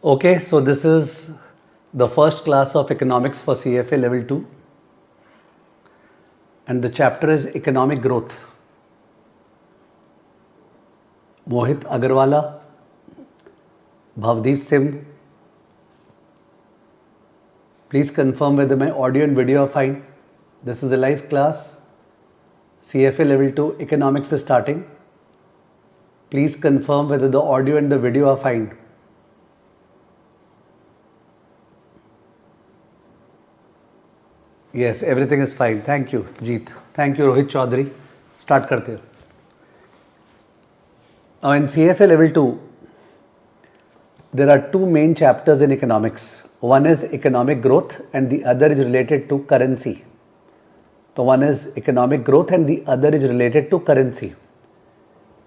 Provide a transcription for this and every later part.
Okay, so this is the first class of economics for CFA level 2 and the chapter is economic growth. Mohit Agarwala, Bhavdeep Sim, please confirm whether my audio and video are fine. This is a live class. CFA level 2 economics is starting. Please confirm whether the audio and the video are fine. Yes, everything is fine. Thank you, Jeet. Thank you, Rohit Chaudhary. Start करते हैं. Now in CFA level 2, there are two main chapters in economics. One is economic growth and the other is related to currency. So one is economic growth and the other is related to currency.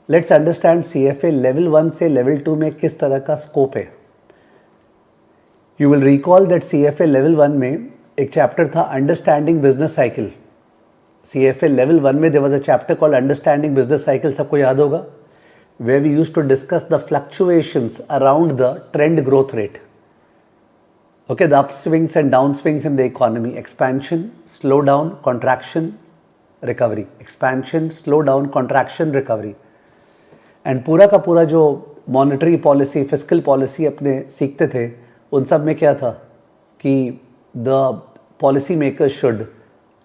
Let's understand CFA level 1 से level 2 में किस तरह का scope है. You will recall that CFA level 1 में एक chapter था understanding business cycle. CFA level 1 में there was a chapter called understanding business cycle, सबको याद होगा, where we used to discuss the fluctuations around the trend growth rate. Okay, the upswings and downswings in the economy, expansion, slowdown, contraction, recovery, expansion, slowdown, contraction, recovery. And पूरा का पूरा जो monetary policy, fiscal policy अपने सीखते थे, उन सब में क्या था कि the policymakers should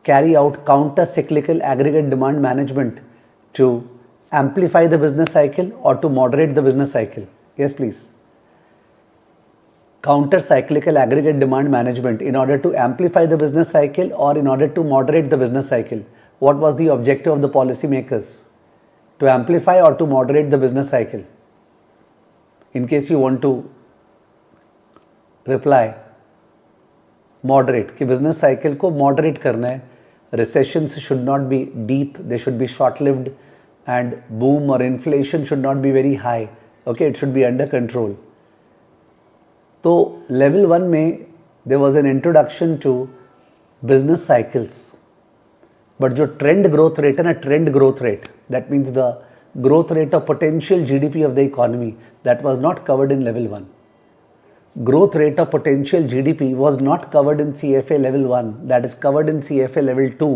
carry out counter-cyclical aggregate demand management to amplify the business cycle or to moderate the business cycle. Yes, please. Counter-cyclical aggregate demand management in order to amplify the business cycle or in order to moderate the business cycle. What was the objective of the policymakers? To amplify or to moderate the business cycle? In case you want to reply, moderate कि business cycle को moderate करना है. Recessions should not be deep, they should be short lived and boom और inflation should not be very high. Okay, it should be under control. तो level 1 में there was an introduction to business cycles. But जो trend growth rate है ना, trend growth rate, that means the growth rate of potential GDP of the economy, that was not covered in level 1. Growth rate of potential GDP was not covered in CFA level 1, that is covered in CFA level 2.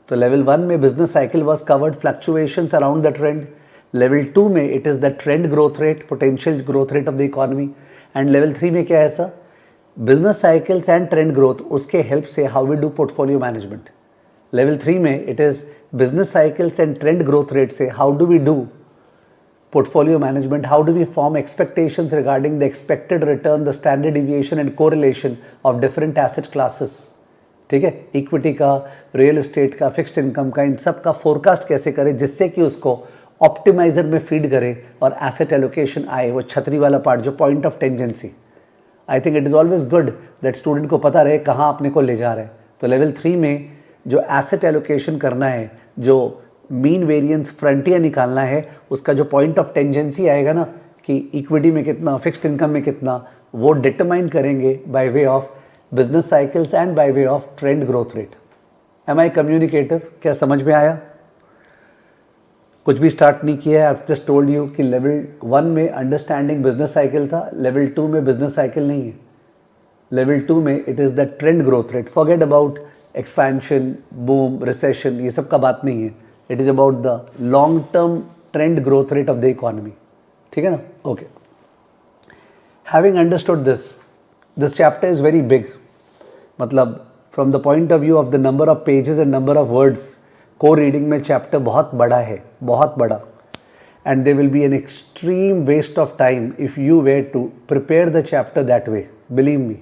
So level 1 में business cycle was covered, fluctuations around the trend. Level 2 में it is the trend growth rate, potential growth rate of the economy. And level 3 में क्या है sir? Business cycles and trend growth, उसके help से how we do portfolio management. Level 3 में it is business cycles and trend growth rate से how do we do portfolio management, how do we form expectations regarding the expected return, the standard deviation and correlation of different asset classes. ठीक है, equity का, real estate का, fixed income का, इन सब का forecast कैसे करें जिससे कि उसको ऑप्टिमाइजर में फीड करे और एसेट एलोकेशन आए, वो छतरी वाला पार्ट जो point of tangency. I think it is always good that student को पता रहे कहाँ अपने को ले जा रहे हैं. तो लेवल 3 में जो एसेट एलोकेशन करना है, जो मीन वेरिएंस फ्रंटियर निकालना है, उसका जो पॉइंट ऑफ टेंजेंसी आएगा ना कि इक्विटी में कितना, फिक्स्ड इनकम में कितना, वो डिटरमाइन करेंगे by way of business cycles and by way of trend growth rate. Am I communicative? क्या समझ में आया? कुछ भी स्टार्ट नहीं किया है. आई जस्ट टोल्ड यू कि लेवल 1 में अंडरस्टैंडिंग बिजनेस साइकिल था, लेवल 2 में बिजनेस साइकिल नहीं है. लेवल 2 में it is the trend growth rate. Forget about expansion, boom, recession, ये सब का बात नहीं है. It is about the long-term trend growth rate of the economy. ठीक है ना? Okay. Having understood this, this chapter is very big. मतलब from the point of view of the number of pages and number of words, co-reading में chapter बहुत बड़ा है, बहुत बड़ा. And there will be an extreme waste of time if you were to prepare the chapter that way. Believe me.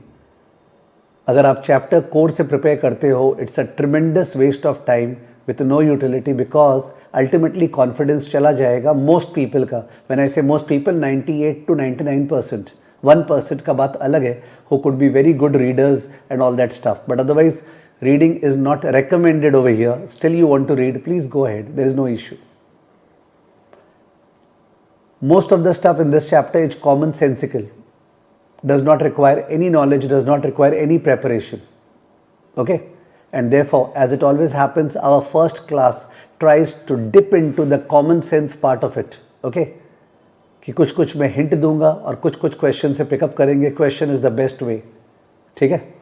अगर आप chapter core से prepare करते हो, it's a tremendous waste of time with no utility because ultimately confidence चला जाएगा most people का. When I say most people, 98 to 99%. 1% का बात अलग है, who could be very good readers and all that stuff. But otherwise, reading is not recommended over here. Still you want to read, please go ahead. There is no issue. Most of the stuff in this chapter is commonsensical. Does not require any knowledge, does not require any preparation. Okay? And therefore, as it always happens, our first class tries to dip into the common sense part of it. Okay? कि कुछ कुछ मैं hint दूंगा और कुछ कुछ question से pickup करेंगे. Question is the best way. ठीक है?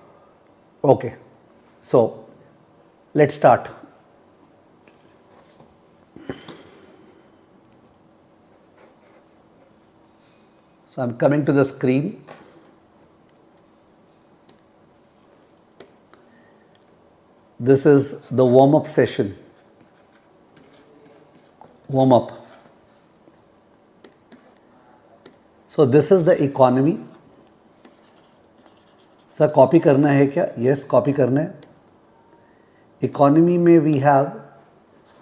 Okay, so let's start. So I'm coming to the screen. This is the warm-up session. Warm-up. So this is the economy. Sir copy करना है क्या? यस, कॉपी करना है. Economy में we have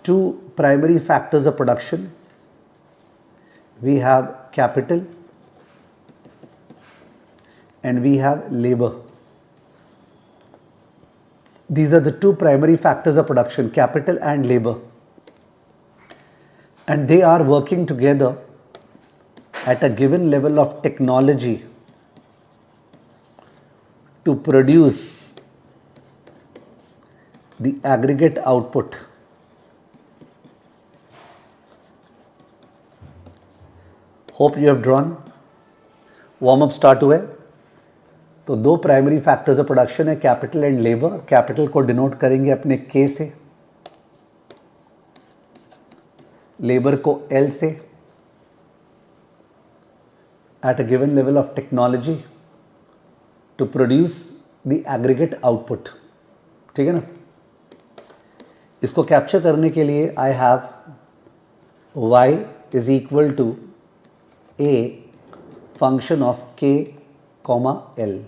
two primary factors of production. We have capital and we have labor. These are the two primary factors of production, capital and labor, and they are working together at a given level of technology to produce the aggregate output. Hope you have drawn. Warm up start हुए. तो दो primary factors of production है, capital and labour. Capital को denote करेंगे अपने K से, labour को L से. At a given level of technology to produce the aggregate output. ठीक है ना? इसको कैप्चर करने के लिए I have Y is equal to a function of K comma L.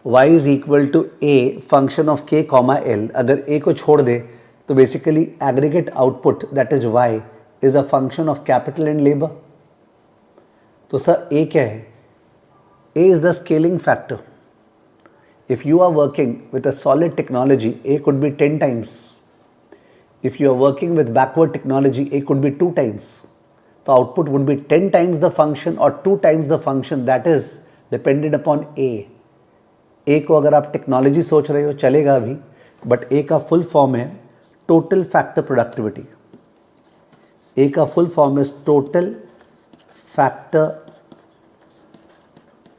y is equal to a function of k comma L. अगर a को छोड़ दे तो basically aggregate output that is y is a function of capital and labour. तो sir a क्या है? a is the scaling factor. If you are working with a solid technology a could be 10 times. If you are working with backward technology a could be 2 times. तो output would be 10 times the function और 2 times the function. That is depended upon a. A को अगर आप technology सोच रहे हो चलेगा अभी, बट ए का फुल फॉर्म है टोटल फैक्टर प्रोडक्टिविटी. ए का full form is total factor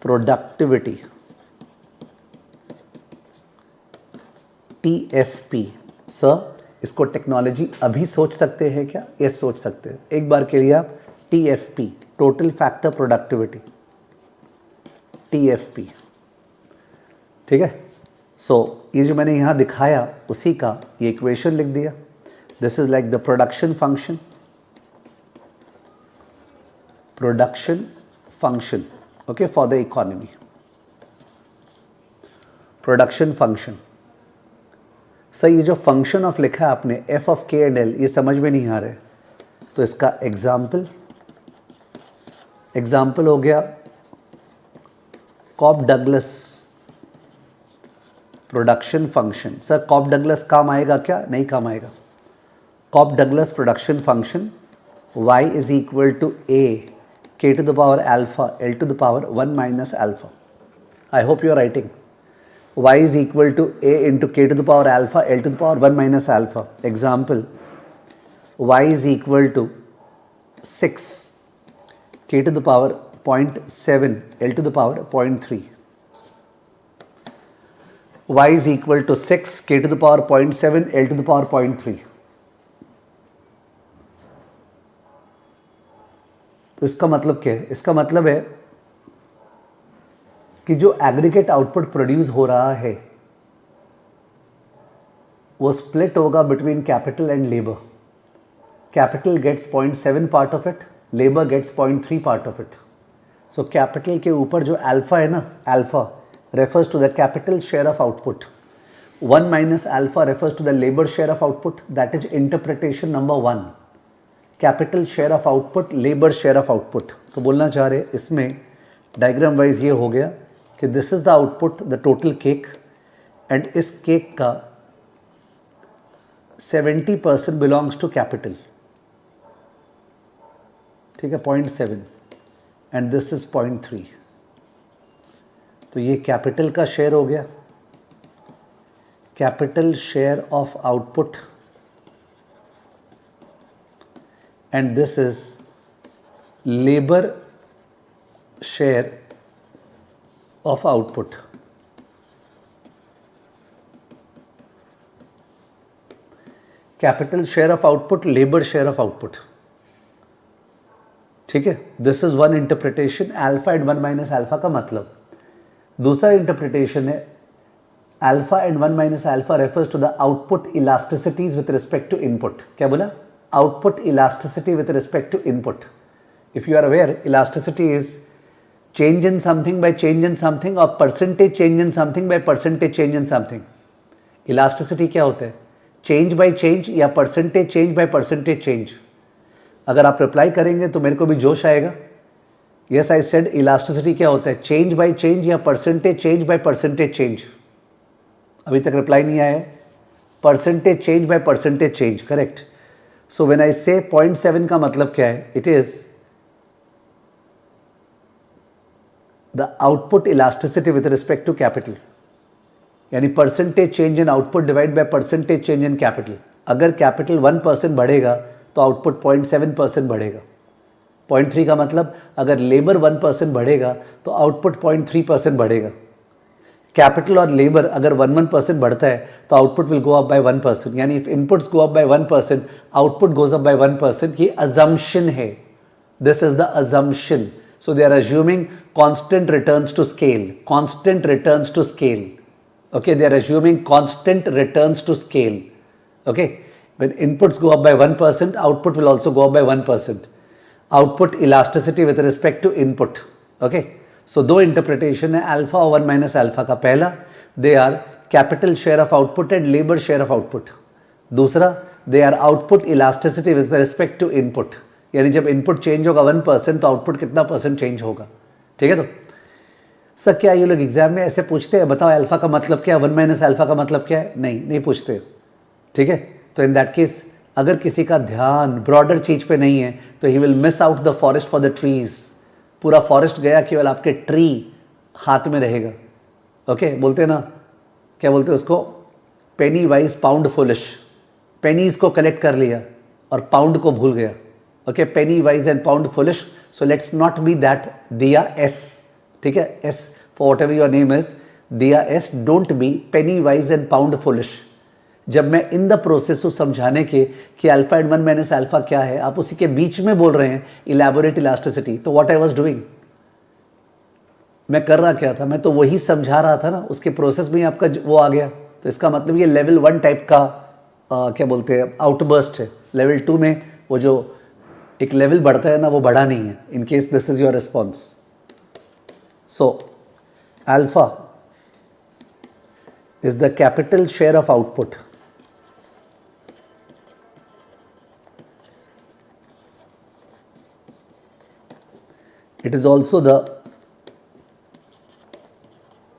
productivity, TFP. Sir इसको टेक्नोलॉजी अभी सोच सकते हैं क्या? यस, सोच सकते हैं. एक बार के लिए आप TFP, total factor productivity, TFP. ठीक है? सो ये जो मैंने यहाँ दिखाया उसी का ये इक्वेशन लिख दिया. This is like the production function. Production function, okay, for the economy. Production function. Sir ये जो फंक्शन ऑफ लिखा है आपने एफ ऑफ के एंड एल, ये समझ में नहीं आ रहा है. तो इसका एग्जाम्पल हो गया Cobb Douglas production function. Sir Cobb Douglas काम आएगा क्या? नहीं काम आएगा. Cobb Douglas production function y is equal to A K to the power alpha L to the power 1 minus alpha. I hope you are writing. y is equal to A into K to the power alpha L to the power 1 minus alpha. Example y is equal to 6 K to the power 0.7 L to the power 0.3. y is equal to 6 k to the power 0.7 l to the power 0.3. तो इसका मतलब क्या है? इसका मतलब है कि जो एग्रीगेट आउटपुट प्रोड्यूस हो रहा है वो स्प्लिट होगा between capital and labour. Capital gets 0.7 part of it, labour gets 0.3 part of it. So capital के ऊपर जो अल्फा है ना, alpha refers to the capital share of output. 1 minus alpha refers to the labor share of output. That is interpretation number 1. Capital share of output, labor share of output. तो बोलना चाह रहे इसमें डायग्राम वाइज ये हो गया कि this is the output, the total cake, and इस केक का 70% बिलोंग्स टू कैपिटल. ठीक है, 0.7 एंड दिस इज 0.3. तो ये कैपिटल का शेयर हो गया, capital share of output, and this is labour share of output, capital share of output, labour share of output, ठीक है। This is one interpretation, alpha and 1 minus alpha का मतलब। दूसरा इंटरप्रिटेशन है alpha and 1 minus alpha refers to the output elasticities with respect to input. क्या बोला? Output elasticity with respect to input. If you are aware, elasticity is change in something by change in something or percentage change in something by percentage change in something. Elasticity क्या होता है? Change by change या percentage change by percentage change. अगर आप reply करेंगे तो मेरे को भी जोश आएगा। यस, आई सेड इलास्टिसिटी क्या होता है? चेंज बाय चेंज या percentage change by percentage change. अभी तक रिप्लाई नहीं आया है। Percentage change by percentage change, correct. So when I से 0.7 का मतलब क्या है? It is the output elasticity with respect to capital, यानी percentage change in output divide by percentage change in capital. अगर कैपिटल 1% बढ़ेगा तो आउटपुट 0.7% बढ़ेगा। 0.3 का मतलब अगर लेबर 1% बढ़ेगा तो आउटपुट 0.3% बढ़ेगा। कैपिटल और लेबर अगर 1% बढ़ता है तो output will go up by 1%, यानी if inputs go up by 1%, output goes up by 1%। ये अजम्पशन है, this is the assumption. So they are assuming constant returns to scale, constant returns to scale. Okay, they are assuming constant returns to scale. Okay, when inputs go up by 1%, output will also go up by 1%. Output elasticity with respect to input. Okay, so दो interpretation है alpha और 1 minus alpha का। पहला, they are capital share of output and labor share of output. दूसरा, they are output elasticity with respect to input. यानी जब input change होगा 1% तो आउटपुट कितना परसेंट चेंज होगा। ठीक है। तो सर क्या ये लोग एग्जाम में ऐसे पूछते हैं? बताओ अल्फा का मतलब क्या है, 1 माइनस अल्फा का मतलब क्या है? नहीं पूछते। ठीक है। तो इन दैट केस अगर किसी का ध्यान ब्रॉडर चीज पे नहीं है तो he will miss out the forest for the trees. पूरा फॉरेस्ट गया, केवल आपके ट्री हाथ में रहेगा। ओके, बोलते हैं ना, क्या बोलते हैं उसको? पेनी वाइज पाउंड फुलिश। पेनीज को कलेक्ट कर लिया और पाउंड को भूल गया। Okay, penny wise and pound foolish. So let's not be that Diya S. ठीक है, S for whatever your name is, Diya S. Don't be penny wise and pound foolish. जब मैं इन द प्रोसेस हूँ समझाने के कि alpha and 1 minus alpha क्या है, आप उसी के बीच में बोल रहे हैं इलेबोरेट इलास्टिसिटी। तो व्हाट आई वाज डूइंग, मैं कर रहा क्या था? मैं तो वही समझा रहा था ना, उसके प्रोसेस में ही आपका वो आ गया। तो इसका मतलब ये लेवल 1 टाइप का क्या बोलते हैं, आउटबर्स्ट है। लेवल 2 में वो जो एक लेवल बढ़ता है ना, वो बढ़ा नहीं है। In case this is your response. So alpha is the capital share of output, it is also the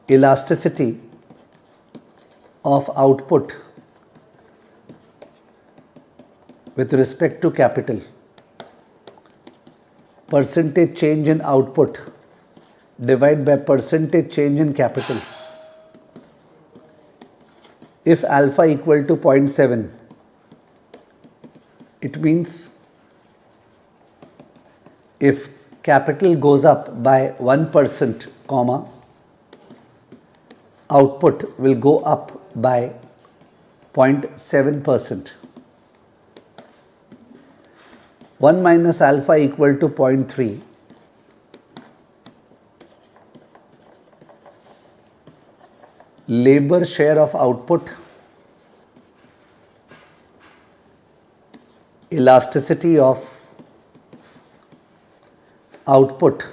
elasticity of output with respect to capital. Percentage change in output divided by percentage change in capital. If alpha equal to 0.7, it means if capital goes up by 1%, comma, output will go up by 0.7%. 1 minus alpha equal to 0.3. Labor share of output, elasticity of output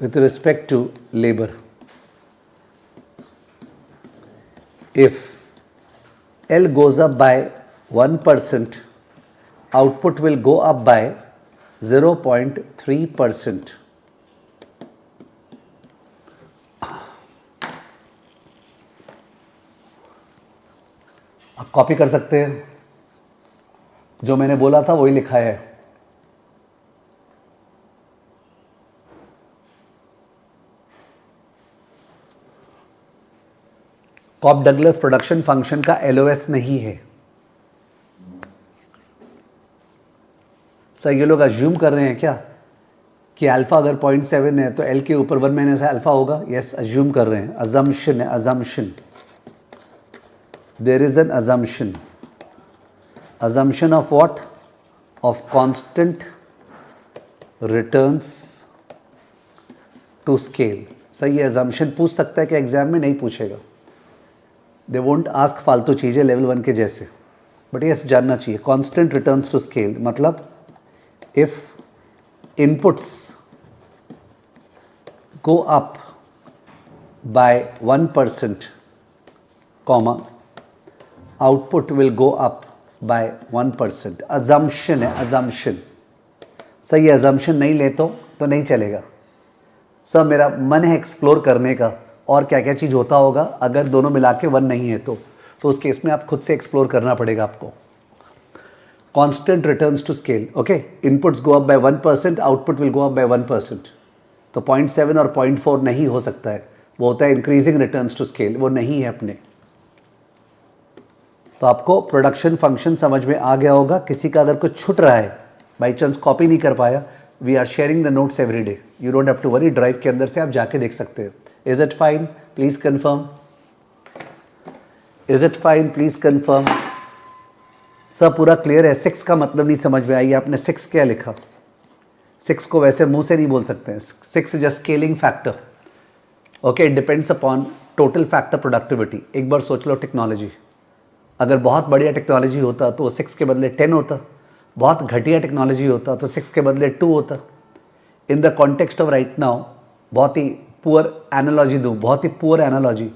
with respect to labor. If L goes up by 1%, output will go up by 0.3%. आप copy कर सकते हैं, जो मैंने बोला था वही लिखा है। कॉप डगलस प्रोडक्शन फंक्शन का LOS नहीं है। सर ये लोग अज्यूम कर रहे हैं क्या कि अल्फ़ा अगर 0.7 है तो एल के ऊपर 1 माइनस अल्फ़ा होगा? यस, अज्यूम कर रहे हैं, अजम्पशन है, assumption, there is an assumption, assumption of what? Of constant returns to scale. सही है, assumption पूछ सकता है कि एग्जाम में नहीं पूछेगा, दे वोंट आस्क फालतू चीज़ें लेवल 1 के जैसे, बट यस जानना चाहिए constant returns to scale मतलब if inputs go up by 1%, comma output will go up by 1%. assumption है, assumption सही है, assumption नहीं ले तो नहीं चलेगा। सर मेरा मन है एक्सप्लोर करने का और क्या क्या चीज़ होता होगा अगर दोनों मिला के 1 नहीं है तो उस केस में आप खुद से एक्सप्लोर करना पड़ेगा आपको। constant returns to scale, okay, inputs go up by 1%, output will go up by 1%, तो 0.7 और 0.4 नहीं हो सकता है, वो होता है इंक्रीजिंग रिटर्न्स टू स्केल, वो नहीं है अपने। तो आपको प्रोडक्शन फंक्शन समझ में आ गया होगा। किसी का अगर कुछ छूट रहा है, बाई चांस कॉपी नहीं कर पाया, we are sharing the notes every day, you don't have to worry, drive के अंदर से आप जाके देख सकते हो। Is it fine? Please confirm. Is it fine? Please confirm. सब पूरा क्लियर है? 6 का मतलब नहीं समझ में आई आपने? 6 क्या लिखा? 6 को वैसे मुंह से नहीं बोल सकते हैं। 6 is a scaling factor, okay, it depends upon total factor productivity. एक बार सोच लो, टेक्नोलॉजी अगर बहुत बढ़िया टेक्नोलॉजी होता तो 6 के बदले 10 होता, बहुत घटिया टेक्नोलॉजी होता तो 6 के बदले 2 होता। In the context of right now, बहुत ही पुअर एनालॉजी दूँ, बहुत ही पुअर एनालॉजी,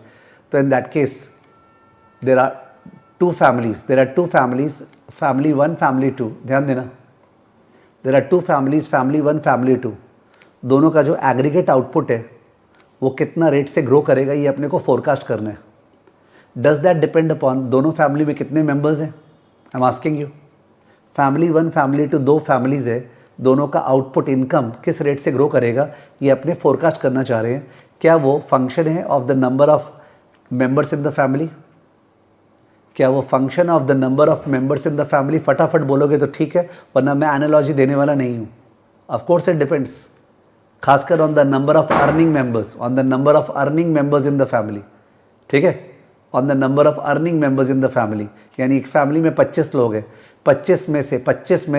तो in that case there are 2 families, there are 2 families, family 1 family 2, ध्यान देना, there are 2 families, family 1 family 2, दोनों का जो एग्रीगेट आउटपुट है वो कितना रेट से ग्रो करेगा ये अपने को फोरकास्ट करना है। डज दैट डिपेंड अपॉन दोनों फैमिली में कितने मेंबर्स हैं? I am asking you. Family 1 family 2 2 families है, दोनों का आउटपुट इनकम किस रेट से ग्रो करेगा ये अपने फोरकास्ट करना चाह रहे हैं। क्या वो फंक्शन है of the number of members in the family? क्या वो function of the number of members in the family? फटाफट बोलोगे तो ठीक है, वरना मैं एनालॉजी देने वाला नहीं हूँ। ऑफकोर्स इट डिपेंड्स, खासकर on the number of earning members, on the number of earning members in the family, ठीक है, on the number of earning members in the family. यानी एक फैमिली में 25 लोग हैं, 25 में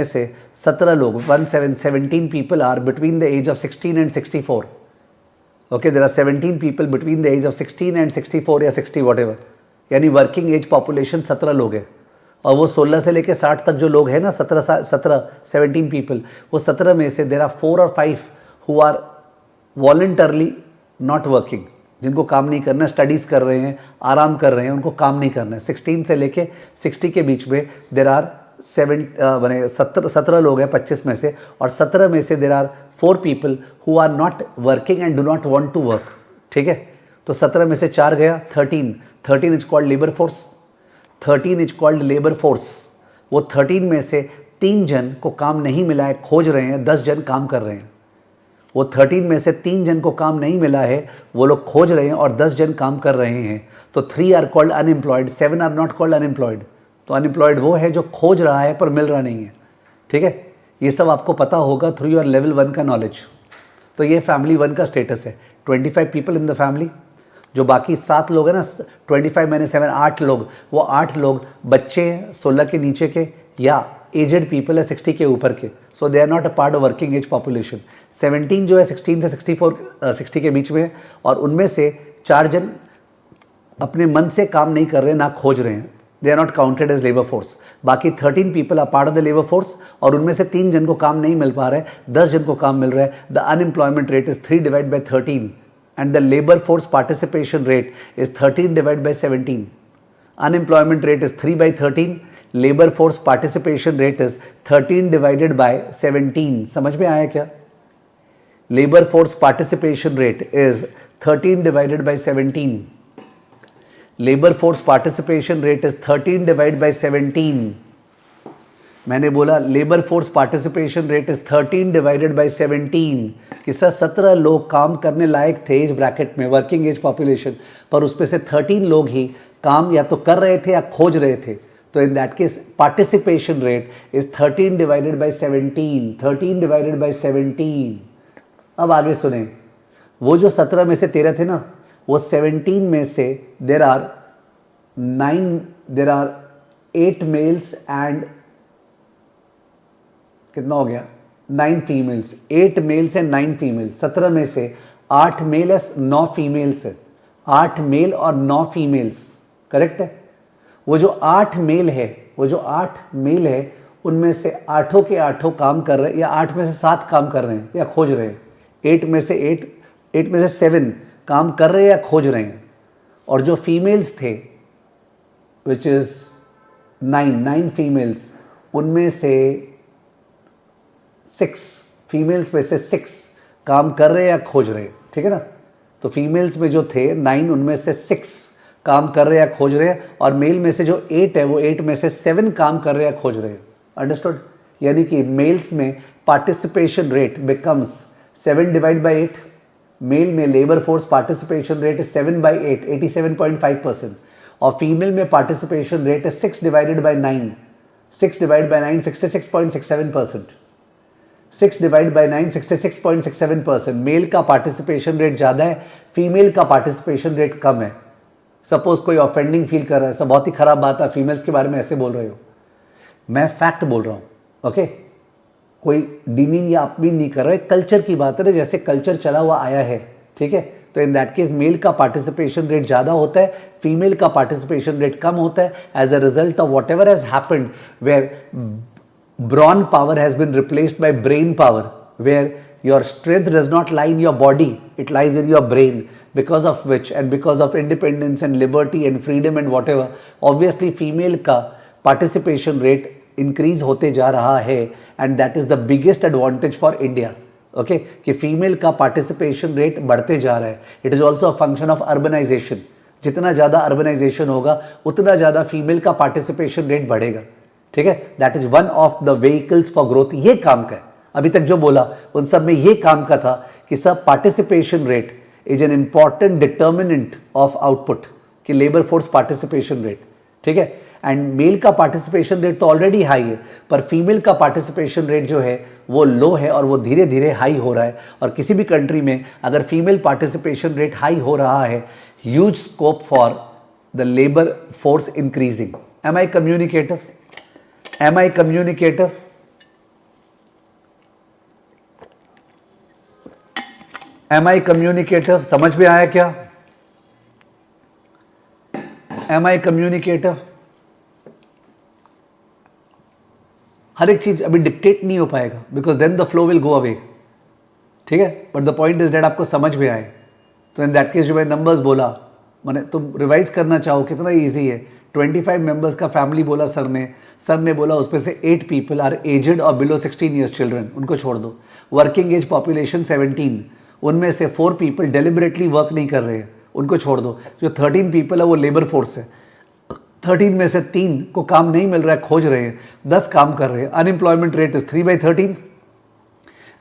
से 17 लोग, 17 people are between the age of 16 and 64, okay, there are 17 people between the age of 16 and 64 या 60 व्हाटएवर, यानी वर्किंग एज पॉपुलेशन 17 लोग है। और वो 16 से लेकर 60 तक जो लोग हैं ना, 17 पीपल, वो 17 में से देयर आर 4 और 5 who are voluntarily not working, जिनको काम नहीं करना, स्टडीज़ कर रहे हैं, आराम कर रहे हैं, उनको काम नहीं करना है। 16 से लेके 60 के बीच में देर आर 17 लोग हैं 25 में से, और 17 में से there are 4 people who are not working and do not want to work, ठीक है। तो 17 में से 4 गया, 13 is called labour force, 13 is called labour force. वो 13 में से 3 जन को काम नहीं मिला है, खोज रहे हैं, 10 जन काम कर रहे हैं। वो 13 में से 3 जन को काम नहीं मिला है, वो लोग खोज रहे हैं, और 10 जन काम कर रहे हैं। तो 3 are called unemployed, 7 are not called unemployed. तो अनएम्प्लॉयड वो है जो खोज रहा है पर मिल रहा नहीं है, ठीक है। ये सब आपको पता होगा थ्रू योर लेवल 1 का नॉलेज। तो ये फैमिली 1 का स्टेटस है। 25 पीपल इन द फैमिली, जो बाकी 7 लोग हैं ना, 25 मैंने 7, 8 लोग, वो 8 लोग बच्चे हैं 16 के नीचे के, या एजेड पीपल है 60 के ऊपर के, so they are not a part of working age population. 17 जो है 16 से 60 के बीच में है, और उनमें से 4 जन अपने मन से काम नहीं कर रहे, ना खोज रहे हैं, they are not counted as labour force. बाकी 13 people are part of the labour force, और उनमें से 3 जन को काम नहीं मिल पा रहा है, 10 जन को काम मिल रहा है। The unemployment rate is 3 divide by 13 and the labor force participation rate is 13 divided by 17. Unemployment rate is 3 by 13, labor force participation rate is 13 divided by 17. समझ में आया क्या? Labor force participation rate is 13 divided by 17. Labor force participation rate is 13 divided by 17. मैंने बोला labour force participation rate is 13 divided by 17, कि sir 17 लोग काम करने लायक थे एज ब्रैकेट में, वर्किंग एज पॉपुलेशन, पर उसमें से 13 लोग ही काम या तो कर रहे थे या खोज रहे थे। तो in that case participation rate is 13 divided by 17, 13 divided by 17। अब आगे सुने, वो जो 17 में से 13 थे ना, वो 17 में से देर आर 8 मेल्स एंड कितना हो गया 9 फीमेल्स, 8 मेल्स एंड 9 फीमेल्स। 17 में से 8 मेल है 9 फीमेल्स है, 8 मेल और 9 फीमेल्स, करेक्ट है। वो जो 8 मेल है, वो जो 8 मेल है उनमें से 8 के 8 काम कर रहे हैं, या 8 में से 7 काम कर रहे हैं या खोज रहे हैं। 8 में से 7 काम कर रहे हैं या खोज रहे हैं। और जो फीमेल्स थे विच इज 9 फीमेल्स, उनमें से 6 फीमेल्स में से 6 काम कर रहे हैं या खोज रहे हैं, ठीक है ना। तो फीमेल्स में जो थे 9, उनमें से 6 काम कर रहे हैं या खोज रहे हैं, और मेल में से जो 8 है वो 8 में से 7 काम कर रहे हैं या खोज रहे हैं। अंडरस्टूड। यानी कि मेल्स में participation rate becomes 7 divide by 8। Male में लेबर फोर्स पार्टिसिपेशन रेट है 7 बाई 8, 87.5%। और फीमेल में पार्टिसिपेशन रेट है 6 divided by 9, 6 divide by 9 66.67%। 6 divide by 9 66.67%। Male का पार्टिसिपेशन रेट ज़्यादा है, फीमेल का पार्टिसिपेशन रेट कम है। सपोज कोई ऑफेंडिंग फील कर रहा है, सब बहुत ही खराब बात है, फीमेल्स के बारे में ऐसे बोल रहे हो, मैं फैक्ट बोल रहा हूँ, ओके। कोई डीमिंग या अपमीन नहीं कर रहा है, कल्चर की बात है, जैसे कल्चर चला हुआ आया है, ठीक है। तो इन दैट केस मेल का पार्टिसिपेशन रेट ज़्यादा होता है, फीमेल का पार्टिसिपेशन रेट कम होता है, as a result of whatever has happened where brawn power has been replaced by brain power, where your strength does not lie in your body, it lies in your brain, because of which and because of independence and liberty and freedom and whatever, obviously female का participation rate increase होते जा रहा है, and that is the biggest advantage for India, okay, कि female का participation rate बढ़ते जा रहा है। It is also a function of urbanization, जितना ज़्यादा urbanization होगा उतना ज़्यादा फीमेल का पार्टिसिपेशन रेट बढ़ेगा, ठीक है। That is one of the vehicles for growth. ये काम का है, अभी तक जो बोला उन सब में ये काम का था कि सब participation rate is an important determinant of output, कि लेबर फोर्स पार्टिसिपेशन रेट, ठीक है। एंड मेल का पार्टिसिपेशन रेट तो ऑलरेडी हाई है, पर फीमेल का पार्टिसिपेशन रेट जो है वो लो है और वो धीरे धीरे हाई हो रहा है। और किसी भी कंट्री में अगर फीमेल पार्टिसिपेशन रेट हाई हो रहा है, huge scope for the labour force increasing. Am I communicative? Am I communicative? Am I communicative? समझ में आया क्या? Am I communicative? हर एक चीज अभी डिक्टेट नहीं हो पाएगा, because then the flow will go away, ठीक है। But the point is that आपको समझ में आए। तो इन दैट केस जो मैं नंबर्स बोला, मैंने तुम रिवाइज करना चाहो कितना ईजी है। 25 मेंबर्स का फैमिली बोला सर ने बोला उसमें से 8 पीपल आर एजड और बिलो 16 ईयर्स चिल्ड्रन, उनको छोड़ दो। वर्किंग एज पॉपुलेशन 17, उनमें से 4 पीपल डेलिबरेटली वर्क नहीं कर रहे हैं, उनको छोड़ दो। जो 13 पीपल है वो लेबर फोर्स है, 13 में से 3 को काम नहीं मिल रहा है, खोज रहे हैं, 10 काम कर रहे हैं। Unemployment rate is 3/13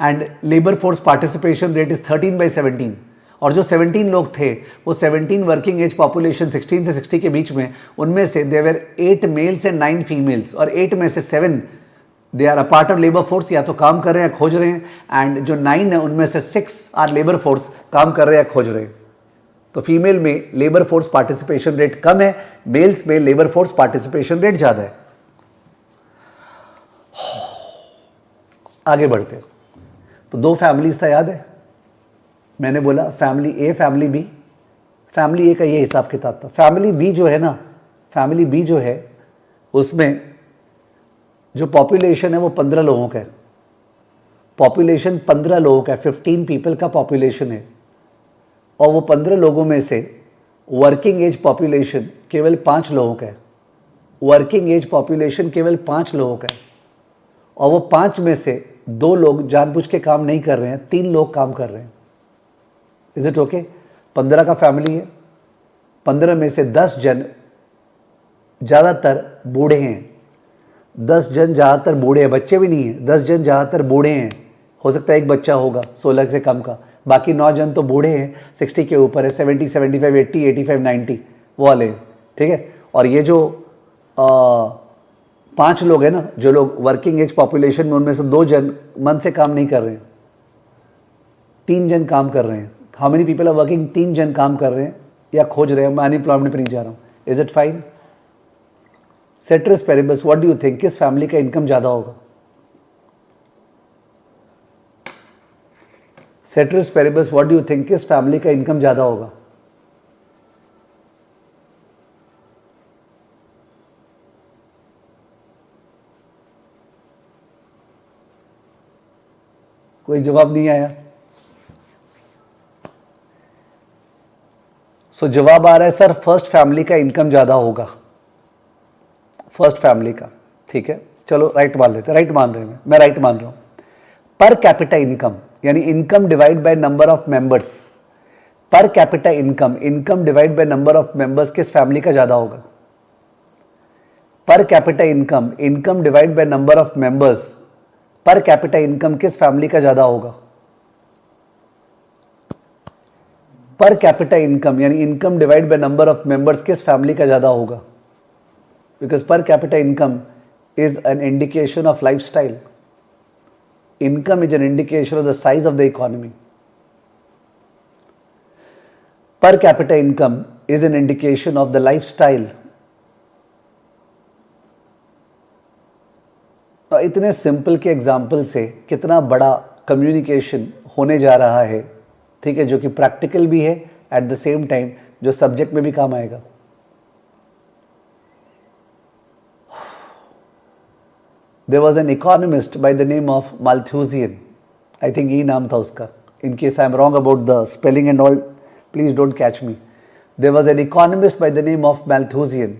and labour force participation rate is 13/17। और जो 17 लोग थे वो 17 वर्किंग एज पॉपुलेशन 16 से 60 के बीच में, उनमें से देवर 8 मेल्स एंड 9 फीमेल्स, और 8 में से 7 they are a part of labour force, या तो काम कर रहे हैं खोज रहे हैं, एंड जो 9 है उनमें से 6 आर लेबर फोर्स, काम कर रहे हैं खोज रहे हैं। तो फीमेल में लेबर फोर्स पार्टिसिपेशन रेट कम है, मेल्स में लेबर फोर्स पार्टिसिपेशन रेट ज़्यादा है। आगे बढ़ते, तो 2 फैमिलीज था, याद है मैंने बोला family A family B. Family A का ये हिसाब किताब था। फैमिली बी जो है ना, फैमिली बी जो है उसमें जो पॉपुलेशन है वो 15 लोगों का है। पॉपुलेशन 15 लोगों का है, 15 पीपल का पॉपुलेशन है। और वो 15 लोगों में से वर्किंग एज पॉपुलेशन केवल 5 लोगों का है। वर्किंग एज पॉपुलेशन केवल 5 लोगों का है। और वो 5 में से 2 लोग जानबूझ के काम नहीं कर रहे हैं, 3 लोग काम कर रहे हैं। Is it okay? 15 का फैमिली है, 15 में से 10 जन ज़्यादातर बूढ़े हैं। 10 जन ज़्यादातर बूढ़े हैं, बच्चे भी नहीं हैं। 10 जन ज़्यादातर बूढ़े हैं, हो सकता है एक बच्चा होगा 16 से कम का। बाकी 9 जन तो बूढ़े हैं, 60 के ऊपर है, 70, 75, 80, 85, 90 वो वाले, ठीक है। और ये जो 5 लोग हैं ना जो लोग वर्किंग एज पॉपुलेशन में, उनमें से 2 जन मन से काम नहीं कर रहे हैं, 3 जन काम कर रहे हैं. How many people are working? 3 जन काम कर रहे हैं या खोज रहे हैं. मैं अनएम्प्लॉयमेंट पे नहीं जा रहा हूँ. Is it fine? Ceteris paribus, what do you think, किस फैमिली का इनकम ज़्यादा होगा? Ceteris paribus, what do you think, किस फैमिली का इनकम ज़्यादा होगा? कोई जवाब नहीं आया. सो जवाब आ रहा है सर फर्स्ट फैमिली का इनकम ज़्यादा होगा, फर्स्ट फैमिली का. ठीक है, चलो राइट मान लेते हैं. राइट मान रहे हैं, मैं राइट मान रहा हूँ. पर कैपिटा इनकम यानी income divide by number of members. पर capita income, income divide by number of members किस फैमिली का ज़्यादा होगा? पर capita income, income divide by number of members, पर कैपिटा इनकम किस फैमिली का ज़्यादा होगा? पर कैपिटा इनकम यानी income divide by number of members किस फैमिली का ज़्यादा होगा? बिकॉज पर capita income is an indication of life style. Income is an indication of the size of the economy. Per capita income is an indication of the lifestyle. तो इतने simple के example से कितना बड़ा कम्युनिकेशन होने जा रहा है, ठीक है, जो कि प्रैक्टिकल भी है एट द सेम टाइम जो सब्जेक्ट में भी काम आएगा. There was an economist by the name of Malthusian. I think ये नाम था उसका. In case I am wrong about the spelling and all, please don't catch me. There was an economist by the name of Malthusian.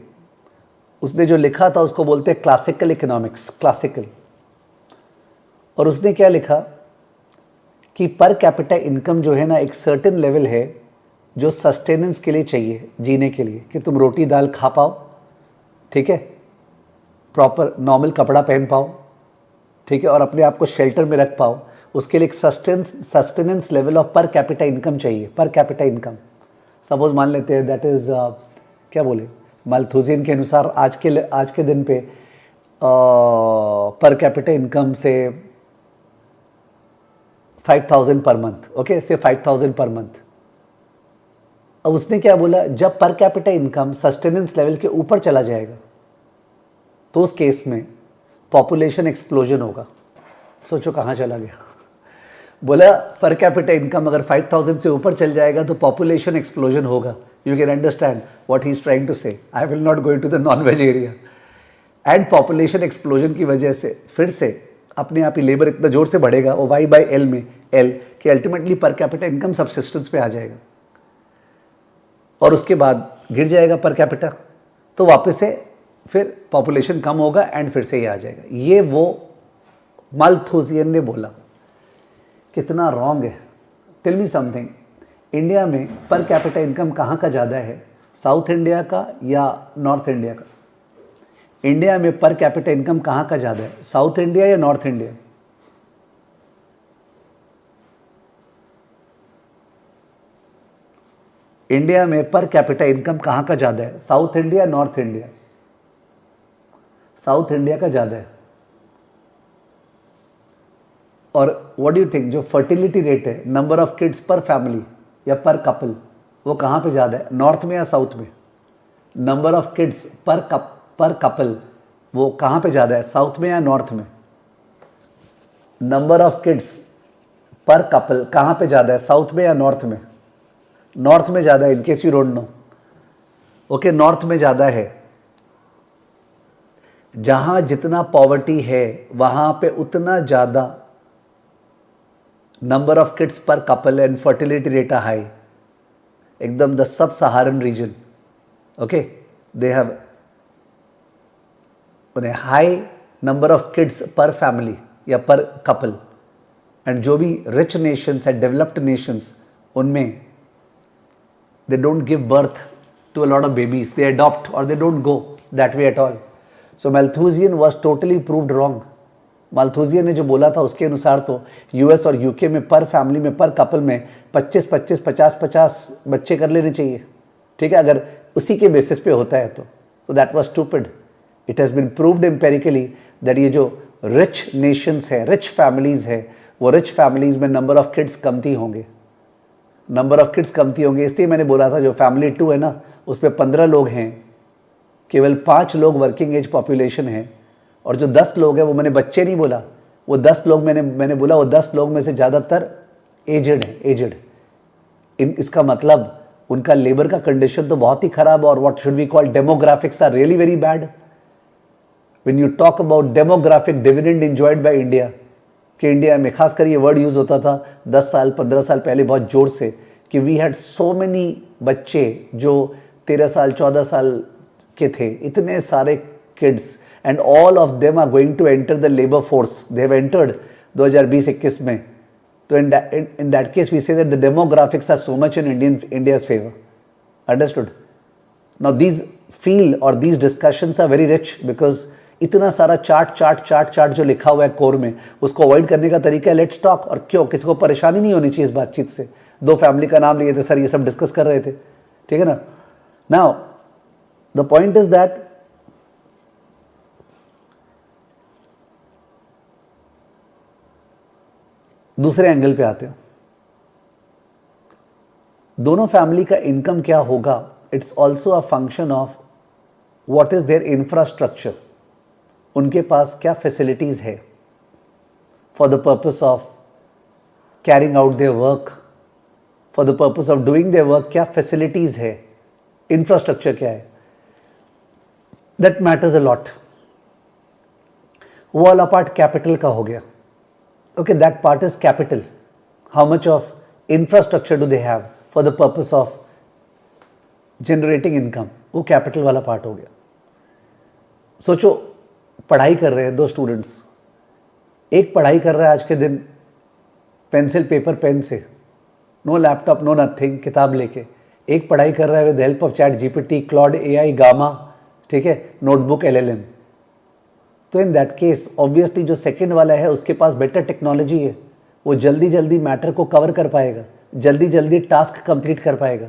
उसने जो लिखा था उसको बोलते हैं क्लासिकल इकोनॉमिक्स, क्लासिकल. और उसने क्या लिखा कि पर कैपिटा इनकम जो है ना एक सर्टेन लेवल है जो सस्टेनेंस के लिए चाहिए, जीने के लिए, कि तुम रोटी दाल खा पाओ, ठीक है, प्रॉपर नॉर्मल कपड़ा पहन पाओ, ठीक है, और अपने आप को शेल्टर में रख पाओ. उसके लिए एक sustenance level of per capita income चाहिए. पर कैपिटा इनकम सपोज मान लेते हैं दैट इज़ क्या बोले, माल्थुसियन के अनुसार आज के दिन पे पर कैपिटा इनकम से 5,000 पर मंथ. ओके, से 5,000 पर मंथ. अब उसने क्या बोला, जब पर कैपिटा इनकम सस्टेनेंस लेवल के ऊपर चला जाएगा तो उस केस में पॉपुलेशन एक्सप्लोजन होगा. सोचो कहाँ चला गया. बोला पर कैपिटा इनकम अगर 5,000 से ऊपर चल जाएगा तो पॉपुलेशन एक्सप्लोजन होगा. You can understand what he is trying to say. I will not go into the non veg area. And population explosion की वजह से फिर से अपने आप ही लेबर इतना जोर से बढ़ेगा, वो वाई बाई एल में एल, कि अल्टीमेटली पर कैपिटा इनकम सबसिस्टेंस पे आ जाएगा और उसके बाद गिर जाएगा पर कैपिटा, तो वापस से फिर पॉपुलेशन कम होगा एंड फिर से ये आ जाएगा. ये वो माल्थुसियन ने बोला. कितना रॉन्ग है. टेल मी समथिंग, इंडिया में पर कैपिटा इनकम कहाँ का ज़्यादा है, साउथ इंडिया का या नॉर्थ इंडिया का? इंडिया में पर कैपिटा इनकम कहाँ का ज़्यादा है, साउथ इंडिया या नॉर्थ इंडिया? इंडिया में पर कैपिटा इनकम कहाँ का ज़्यादा है, साउथ इंडिया या नॉर्थ इंडिया? साउथ इंडिया का ज़्यादा है. और व्हाट डू यू थिंक, जो फर्टिलिटी रेट है, number of kids per family या पर कपल, वो कहाँ पे ज़्यादा है, नॉर्थ में या साउथ में? Number of kids per couple वो कहाँ पे ज़्यादा है, साउथ में या नॉर्थ में? Number of kids per couple कहाँ पे ज़्यादा है, साउथ में या नॉर्थ में? नॉर्थ में ज़्यादा है, in case you don't know. Okay, north में ज़्यादा है. जहाँ जितना पॉवर्टी है वहाँ पे उतना ज़्यादा number of kids per couple and fertility rate are high. एकदम the sub Saharan region, okay, they have high number of kids per family या पर कपल. एंड जो भी रिच नेशंस है, डेवलप्ड नेशंस, उनमें they don't give birth to a lot of babies, they adopt or they don't go that way at all. So Malthusian was totally proved wrong. Malthusian ने जो बोला था उसके अनुसार तो यूएस और यूके में पर फैमिली में, पर कपल में 25-25, 50-50 बच्चे कर लेने चाहिए, ठीक है, अगर उसी के बेसिस पे होता है तो that was stupid. It has been proved empirically that ये जो रिच नेशंस है, रिच फैमिलीज़ है, वो रिच फैमिलीज़ में नंबर ऑफ किड्स कमती होंगे, नंबर ऑफ किड्स कमती होंगे। इसलिए मैंने बोला था जो फैमिली 2 है ना, उसमें 15 लोग हैं, केवल 5 लोग वर्किंग एज पॉपुलेशन है, और जो 10 लोग हैं वो मैंने बच्चे नहीं बोला, वो 10 लोग मैंने बोला वो 10 लोग में से ज़्यादातर एजड है, एजड। इसका मतलब उनका लेबर का कंडीशन तो बहुत ही खराब है, और what should we call demographics are really very bad. When you talk about demographic dividend enjoyed by India, कि इंडिया में खासकर ये वर्ड यूज़ होता था 10 साल 15 साल पहले बहुत ज़ोर से, कि वी हैड सो मेनी बच्चे जो 13 साल 14 साल के थे, इतने सारे kids, and all of them are going to enter the labour force, they have entered 2020-21 में। तो in that case we say that the demographics are so much in India's favor. Understood? Now these field or these discussions are very rich because इतना सारा chart जो लिखा हुआ है core में, उसको अवॉइड करने का तरीका है लेट्स टॉक। और क्यों, किसी को परेशानी नहीं होनी चाहिए इस बातचीत से। 2 फैमिली का नाम लिए थे सर, ये सब डिस्कस कर रहे थे, ठीक है ना। Now the point is that दूसरे एंगल पे आते हैं, दोनों फैमिली का इनकम क्या होगा, it's also a function of what is their infrastructure, उनके पास क्या फैसिलिटीज है for the purpose of carrying out their work, for the purpose of doing their work, क्या फैसिलिटीज है, इंफ्रास्ट्रक्चर क्या है, दैट मैटर्स अ लॉट। वो वाला पार्ट कैपिटल का हो गया। Okay, that part is capital. How much of infrastructure do they have for the purpose of generating income? वो कैपिटल वाला पार्ट हो गया। सोचो पढ़ाई कर रहे हैं 2 स्टूडेंट्स, एक पढ़ाई कर रहा है आज के दिन पेंसिल पेपर पेन से, नो लैपटॉप नो नथिंग, किताब लेके। एक पढ़ाई कर रहा है with help of chat GPT, Claude AI, gamma, ठीक है, नोटबुक, एलएलएम। तो इन दैट केस ऑब्वियसली जो सेकंड वाला है उसके पास बेटर टेक्नोलॉजी है, वो जल्दी जल्दी मैटर को कवर कर पाएगा, जल्दी जल्दी टास्क कंप्लीट कर पाएगा।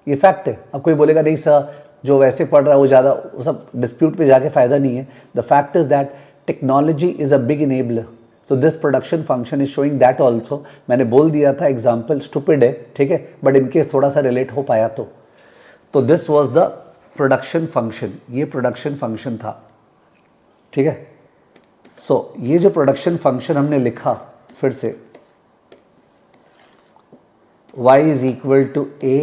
ये फैक्ट है। अब कोई बोलेगा नहीं सर जो वैसे पढ़ रहा है वो ज़्यादा, वो सब डिस्प्यूट पे जाके फ़ायदा नहीं है। The fact is that technology is a big enabler, so this production function is showing that also. मैंने बोल दिया था एग्जाम्पल स्टूपिड है, ठीक है, बट इनकेस थोड़ा सा रिलेट हो पाया तो this was the production function, ये प्रोडक्शन फंक्शन था, ठीक है। सो ये जो प्रोडक्शन फंक्शन हमने लिखा फिर से, y is equal to a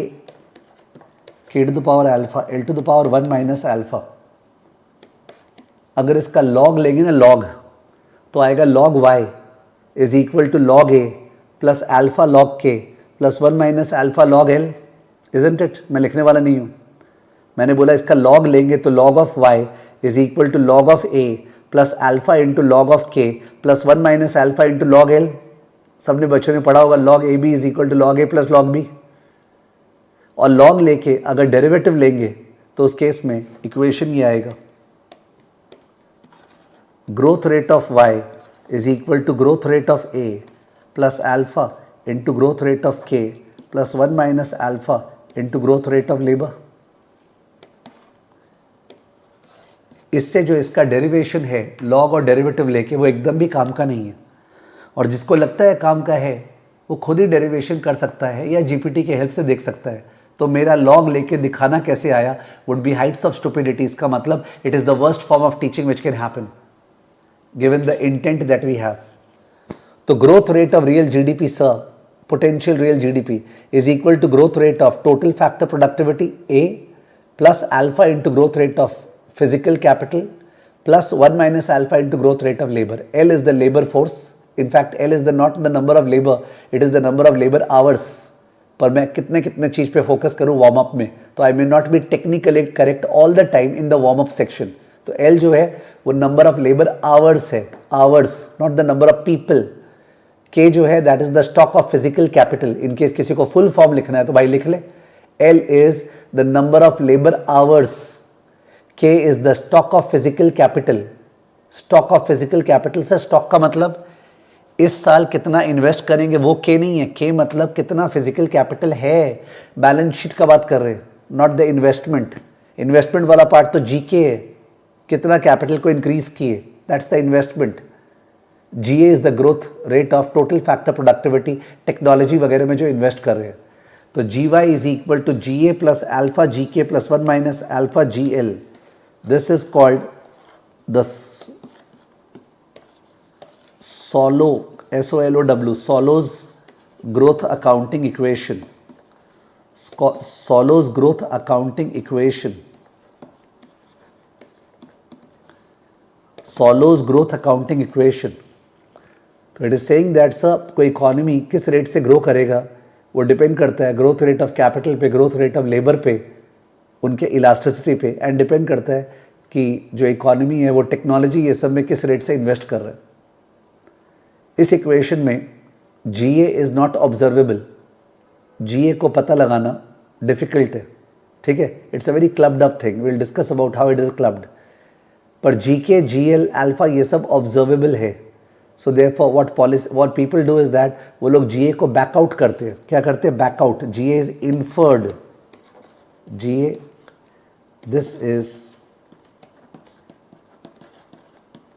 k to the power alpha l to the power 1 minus alpha. अगर इसका लॉग लेंगे ना, लॉग, तो आएगा log y is equal to log a plus alpha log k plus 1 minus alpha log l, isn't it. मैं लिखने वाला नहीं हूँ, मैंने बोला इसका लॉग लेंगे तो log of y is equal to log of a plus alpha into log of k plus 1 minus alpha into log l। सबने बच्चों ने पढ़ा होगा log ab is equal to log a plus log b। और log लेके अगर derivative लेंगे तो उस केस में इक्वेशन ये आएगा, growth rate of y is equal to growth rate of a plus alpha into growth rate of k plus 1 minus alpha into growth rate of labour. इससे जो इसका डेरिवेशन है लॉग और डेरिवेटिव लेके, वो एकदम भी काम का नहीं है। और जिसको लगता है काम का है वो खुद ही डेरिवेशन कर सकता है या जीपीटी के हेल्प से देख सकता है। तो मेरा लॉग लेके दिखाना कैसे आया would be heights of stupidity. इसका मतलब it is the worst form of teaching which can happen given the intent that we have. तो growth rate of real GDP sir, potential real GDP is equal to growth rate of total factor productivity A plus alpha into growth rate of physical capital plus 1 minus alpha into growth rate of labor. L is the labor force. In fact, L is the not the number of labor, it is the number of labor hours. पर मैं कितने कितने चीज़ पे focus करूँ warm up में, तो I may not be technically correct all the time in the warm up section. तो L जो है वो नंबर ऑफ लेबर आवर्स है, hours, not the number of people. K जो है that is the stock of physical capital. In case किसी को full form लिखना है तो भाई लिख ले, L is the number of labour hours, K is the stock of physical capital. Stock of physical capital से स्टॉक का मतलब इस साल कितना इन्वेस्ट करेंगे वो K नहीं है। K मतलब कितना फिजिकल कैपिटल है, बैलेंस शीट का बात कर रहे हैं, नॉट द इन्वेस्टमेंट। इन्वेस्टमेंट वाला पार्ट तो GK है, कितना कैपिटल को इंक्रीज किए, that's the investment. GA is the growth rate of total factor productivity, technology वगैरह में जो इन्वेस्ट कर रहे हैं। तो G Y is equal to G A plus alpha G K plus 1 minus alpha G L. This is called the solo, SOLOW, Solow's growth accounting equation, Solow's growth accounting equation, Solow's growth accounting equation. तो it is saying that sir कोई economy किस rate से grow करेगा वो depend करता है growth rate of capital पे, growth rate of labour पे, उनके इलास्टिसिटी पे, एंड डिपेंड करता है कि जो इकोनॉमी है वो टेक्नोलॉजी ये सब में किस रेट से इन्वेस्ट कर रहा है। इस इक्वेशन में जीए इज नॉट ऑब्जर्वेबल, जीए को पता लगाना डिफिकल्ट है, ठीक है। It's a very clubbed up thing, will discuss about how it is clubbed. पर जीके, जीएल, अल्फा ये सब ऑब्जर्वेबल है। So therefore what people do is that वो लोग जीए को बैकआउट करते हैं। क्या करते हैं? Back out. GA is inferred, GA this is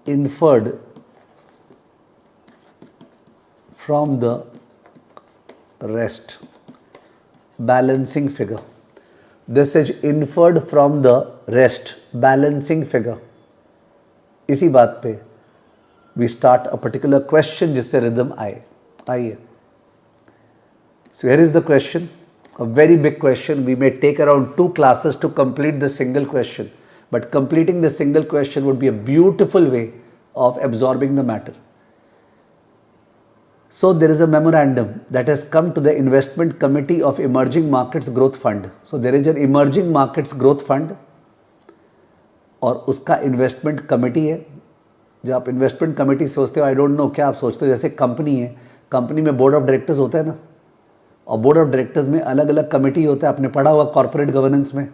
inferred from the rest balancing figure. This is inferred from the rest balancing figure. इसी बात पे we start a particular question जिससे rhythm आए। आइए, so here is the question, a very big question. We may take around 2 classes to complete the single question, but completing the single question would be a beautiful way of absorbing the matter. So there is a memorandum that has come to the Investment Committee of Emerging Markets Growth Fund. So there is an Emerging Markets Growth Fund और उसका investment committee है। जब आप investment committee सोचते हो, I don't know क्या आप सोचते हो, जैसे कंपनी है, कंपनी में बोर्ड ऑफ डायरेक्टर्स होता है ना, और बोर्ड ऑफ डायरेक्टर्स में अलग अलग कमेटी होता है। आपने पढ़ा हुआ कॉर्पोरेट गवर्नेंस में,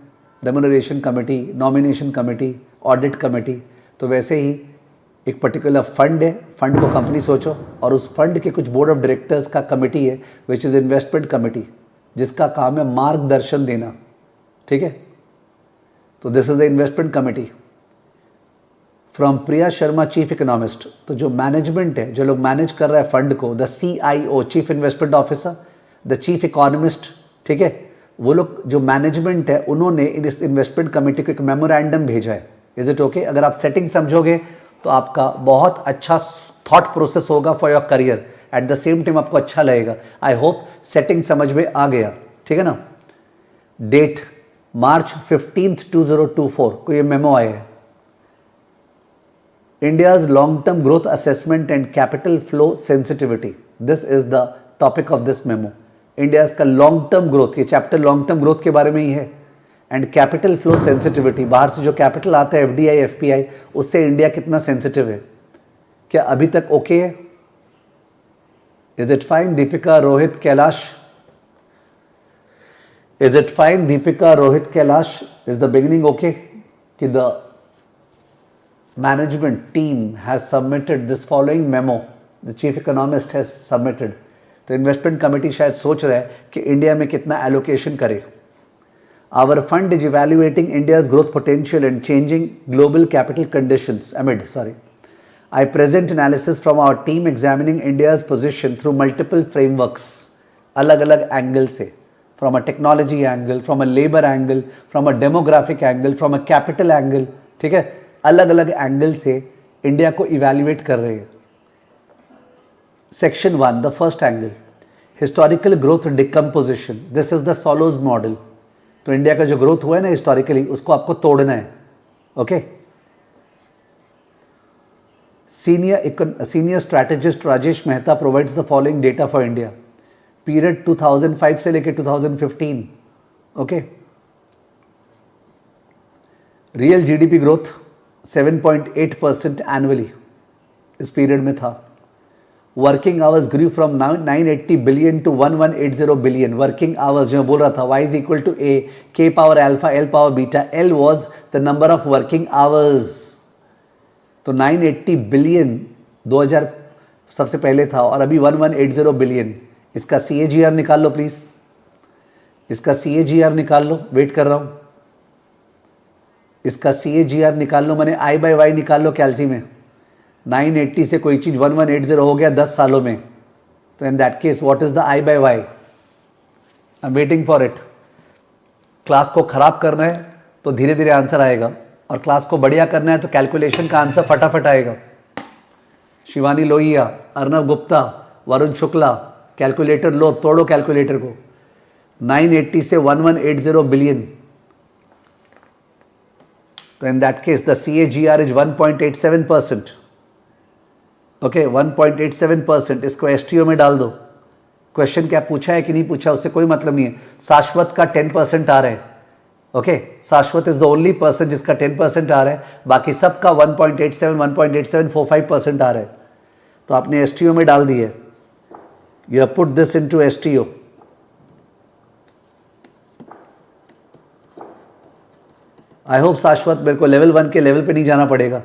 remuneration committee, nomination committee, audit committee. तो वैसे ही एक पर्टिकुलर फंड है, फंड को कंपनी सोचो, और उस फंड के कुछ बोर्ड ऑफ डायरेक्टर्स का कमेटी है विच इज़ इन्वेस्टमेंट कमेटी, जिसका काम है मार्गदर्शन देना, ठीक है। तो this is the investment committee from Priya Sharma, chief economist. तो जो मैनेजमेंट है, जो लोग मैनेज कर रहा है फंड को, the CIO, chief investment officer, the chief economist, ठीक है, वो लोग जो मैनेजमेंट है उन्होंने इस इन्वेस्टमेंट कमेटी को एक मेमोरेंडम भेजा है। Is it okay? अगर आप सेटिंग समझोगे तो आपका बहुत अच्छा थॉट प्रोसेस होगा for your career, at the same time आपको अच्छा लगेगा। आई होप सेटिंग समझ में आ गया, ठीक है ना। डेट मार्च 15, 2024 को ये मेमो आया है। India's long term growth assessment and capital flow sensitivity, this is the topic of this memo. India's का लॉन्ग टर्म ग्रोथ, ये चैप्टर लॉन्ग टर्म ग्रोथ के बारे में ही है, एंड कैपिटल फ्लो सेंसिटिविटी, बाहर से जो कैपिटल आता है FDI, FPI, उससे इंडिया कितना सेंसिटिव है। क्या अभी तक ओके है? Is it fine? Deepika, Rohit, Kailash, is it fine? Deepika, Rohit, Kailash, is the beginning okay? कि the management team has submitted this following memo, the chief economist has submitted. तो इन्वेस्टमेंट कमेटी शायद सोच रहा है कि इंडिया में कितना एलोकेशन करे। Our fund is evaluating India's growth potential and changing global capital conditions amid, I present analysis from our team examining India's position through multiple frameworks, अलग-अलग एंगल से, from a technology angle, from a labor angle, from a demographic angle, from a capital angle, ठीक है, अलग-अलग angle से India को evaluate कर रहे हैं। Section 1, the first angle, historical growth decomposition. This is the Solos model. तो India का जो ग्रोथ हुआ है ना हिस्टोरिकली, उसको आपको तोड़ना है, okay. Senior strategist Rajesh Mehta provides the following data for India, period 2005 से लेकर 2015, okay. Real GDP growth 7.8% annually इस पीरियड में था। Working hours grew from 980 billion to 1180 billion. Working hours जो मैं बोल रहा था, y is equal to a, k power alpha, l power beta, l was the number of working hours. तो 980 billion 2000 सबसे पहले था, और अभी 1180 बिलियन। इसका CAGR निकाल लो प्लीज, इसका CAGR निकाल लो, वेट कर रहा हूं। इसका CAGR निकाल लो, मैंने I/Y निकाल लो कैलसी में। 980 से कोई चीज़ 1180 हो गया 10 सालों में, तो in that case what is the I/Y? I am waiting for it. Class को खराब करना है तो धीरे धीरे आंसर आएगा, और क्लास को बढ़िया करना है तो कैलकुलेशन का आंसर फटाफट आएगा। शिवानी लोहिया, अर्नब गुप्ता, वरुण शुक्ला, कैलकुलेटर लो, तोड़ो कैलकुलेटर को। 980 से 1180 बिलियन, तो in that case the CAGR is 1.87%। Okay, 1.87%। इसको STO में डाल दो। क्वेश्चन क्या पूछा है कि नहीं पूछा उससे कोई मतलब नहीं है। शाश्वत का 10% आ रहा है। ओके, शाश्वत इज द ओनली पर्सन जिसका 10% आ रहा है, बाकी सबका 1.87, 1.8745% आ रहा है। तो आपने STO में डाल दिए। You have put this into STO। I hope शाश्वत मेरे को लेवल 1 के लेवल पे नहीं जाना पड़ेगा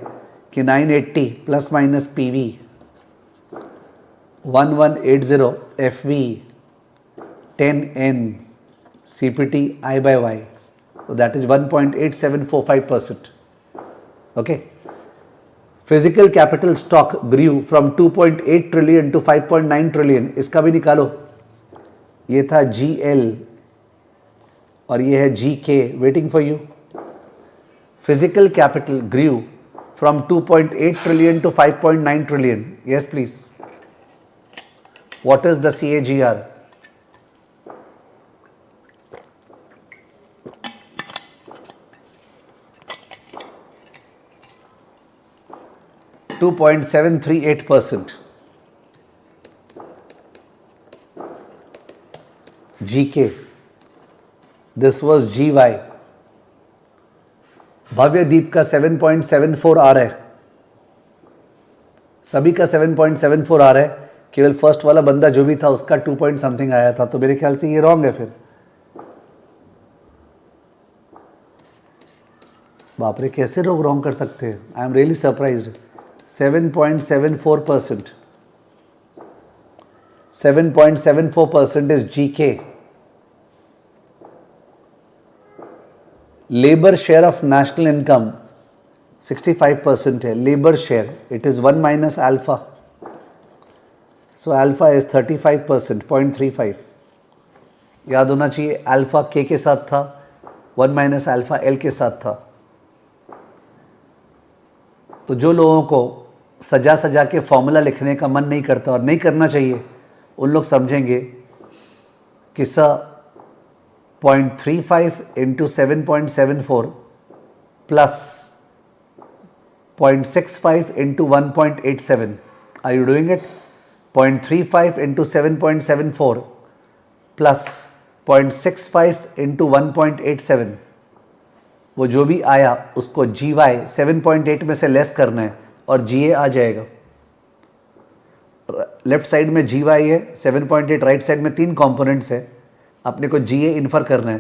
कि 980 plus minus PV 1180 FV 10N CPT I/Y, so that is 1.8745%. Okay. Physical capital stock grew from 2.8 trillion to 5.9 trillion. इसका भी निकालो। ये था GL और ये है GK waiting for you. Physical capital grew from 2.8 trillion to 5.9 trillion. Yes, please. What is the CAGR? %2.738%. GK. This was GY. भव्यदीप का 7.74 आ रहा है, सभी का 7.74 आ रहा है, केवल फर्स्ट वाला बंदा जो भी था उसका 2 पॉइंट समथिंग आया था, तो मेरे ख्याल से ये रॉन्ग है। फिर बाप रे, कैसे लोग रॉन्ग कर सकते हैं? I am really surprised. 7.74%, 7.74% is GK। Labour share of national income 65% है। Labour share it is 1 minus alpha, so alpha is 35%, 0.35। याद होना चाहिए, अल्फा K के साथ था, 1 माइनस अल्फा L के साथ था। तो जो लोगों को सजा सजा के फॉर्मूला लिखने का मन नहीं करता और नहीं करना चाहिए, उन लोग समझेंगे कि sir 0.35 into 7.74 plus 0.65 into 1.87। Are you doing it? 0.35 into 7.74 plus 0.65 into 1.87, वो जो भी आया उसको GY 7.8 में से लेस करना है और GA आ जाएगा। लेफ्ट साइड में GY है 7.8, राइट साइड में 3 कंपोनेंट्स है, अपने को GA इन्फर करना है।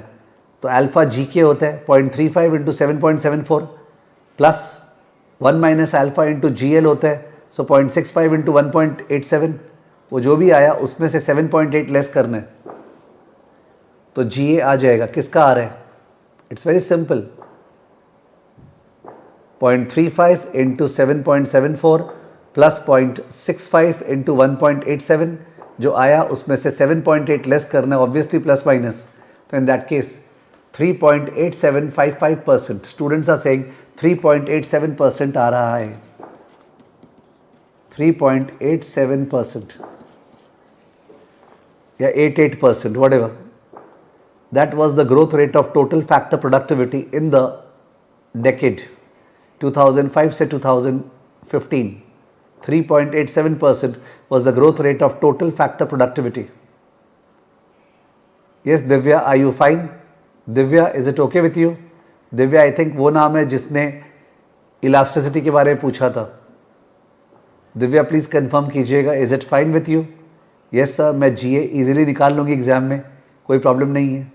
तो अल्फा GK होता है 0.35 into 7.74 plus 1 minus alpha into GL होता है, सो 0.65 इंटू 1.87, वो जो भी आया उसमें से 7.8 लेस करना है, तो GA आ जाएगा। किसका आ रहा है? It's very simple, 0.35 into 7.74 plus 0.65 into 1.87, जो आया उसमें से 7.8 लेस करना है, ऑब्वियसली प्लस माइनस। तो in that case 3.8755%। Students are saying 3.87% आ रहा है, 3.87% या 88%, whatever. That was the growth rate of total factor productivity in the decade 2005 से 2015. 3.87% was the growth rate of total factor productivity. Yes, Divya, are you fine? Divya, is it okay with you? Divya, I think वो नाम है जिसने elasticity के बारे में पूछा था। दिव्या प्लीज कंफर्म कीजिएगा, is it fine with you? Yes sir, मैं GA इजीली निकाल लूँगी एग्जाम में, कोई प्रॉब्लम नहीं है।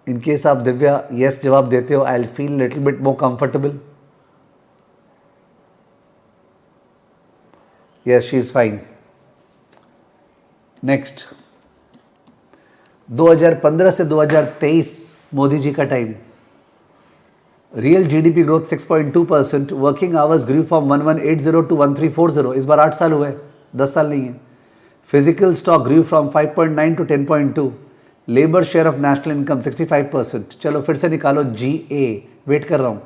इन केस आप दिव्या यस जवाब देते हो, I will feel little bit more comfortable. Yes, she is fine. Next, 2015 से 2023 मोदी जी का time, real GDP growth 6.2%, working hours grew from 1180 to 1340, इस बार 8 साल हुए, 10 साल नहीं है. Physical stock grew from 5.9 to 10.2, labour share of national income 65%. चलो फिर से निकालो जीए, वेट कर रहा हूं.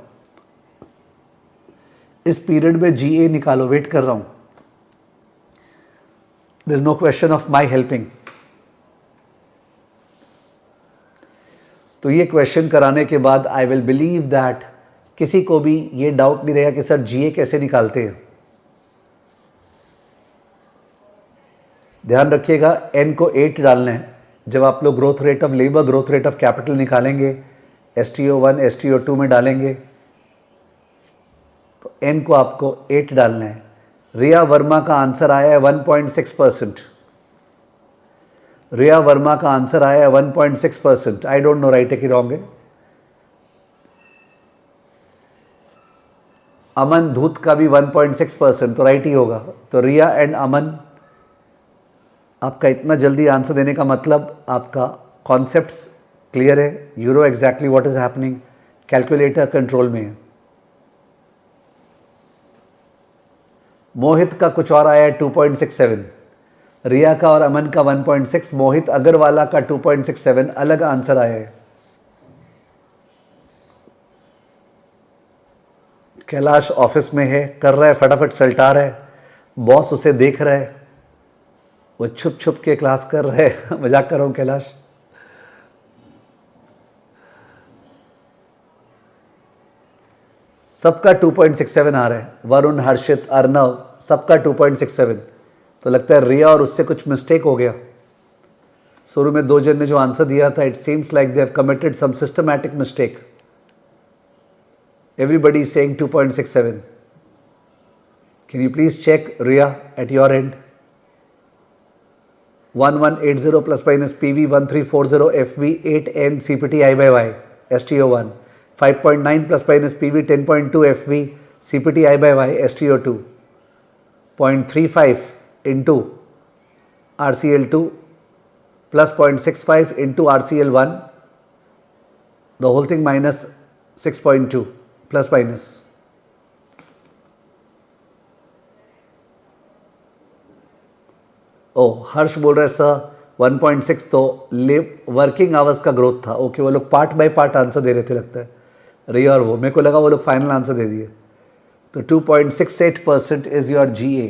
इस पीरियड में जीए निकालो, वेट कर रहा हूं. There is no question of my helping. तो ये क्वेश्चन कराने के बाद आई विल बिलीव दैट किसी को भी ये डाउट नहीं रहेगा कि सर जीए कैसे निकालते हैं. ध्यान रखिएगा, एन को 8 डालना है. जब आप लोग growth rate of labour, growth rate of capital निकालेंगे, STO1 STO2 में डालेंगे, तो एन को आपको 8 डालना है. रिया वर्मा का आंसर आया है 1.6%. रिया वर्मा का आंसर आया है 1.6%. आई डोंट नो राइट है कि रॉन्ग है. अमन धूत का भी 1.6%, तो राइट ही होगा. तो रिया एंड अमन, आपका इतना जल्दी आंसर देने का मतलब आपका कॉन्सेप्ट्स क्लियर है, you know exactly what is happening, calculator control में है. मोहित का कुछ और आया है 2.67, रिया का और अमन का 1.6, मोहित अग्रवाला का 2.67, अलग आंसर आया है. कैलाश ऑफिस में है, कर रहा है, फटाफट सल्टा रहा है, बॉस उसे देख रहा है, वो छुप छुप के क्लास कर रहे हैं. मजाक कर रहा हूं कैलाश. सबका 2.67 आ रहा है. वरुण, हर्षित, अर्नव, सबका 2.67. तो लगता है रिया और उससे कुछ मिस्टेक हो गया. शुरू में 2 जन ने जो आंसर दिया था, it seems like they have committed some systematic mistake. Everybody is saying 2.67. Can you please check Riya at your end. 1180 plus minus PV 1340 FV 8N CPT I by Y STO1. 5.9 plus minus PV 10.2 FV CPT I by Y STO2. 0.35 into RCL2 plus 0.65 into RCL1. The whole thing minus 6.2 plus minus. ओ हर्ष बोल रहे sir 1.6 तो working hours का growth था. Okay, वो लोग part by part answer दे रहे थे लगता है, रिया और वो. मेरे को लगा वो लोग फाइनल आंसर दे दिए. तो 2.68% इज योर जीए.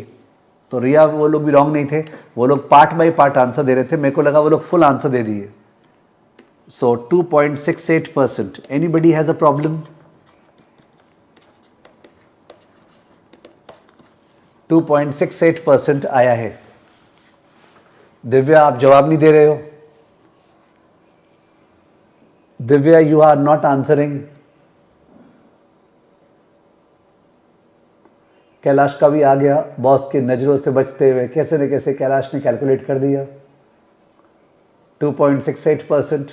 तो रिया वो लोग भी रॉन्ग नहीं थे, वो लोग पार्ट बाय पार्ट आंसर दे रहे थे. मेरे को लगा वो लोग फुल आंसर दे दिए. सो 2.68%. Anybody has a problem? 2.68% आया है. दिव्या, आप जवाब नहीं दे रहे हो. Divya, you are not answering. Kailash का भी आ गया, बॉस की नजरों से बचते हुए कैसे न कैसे कैलाश ने कैलकुलेट कर दिया. 2.68%.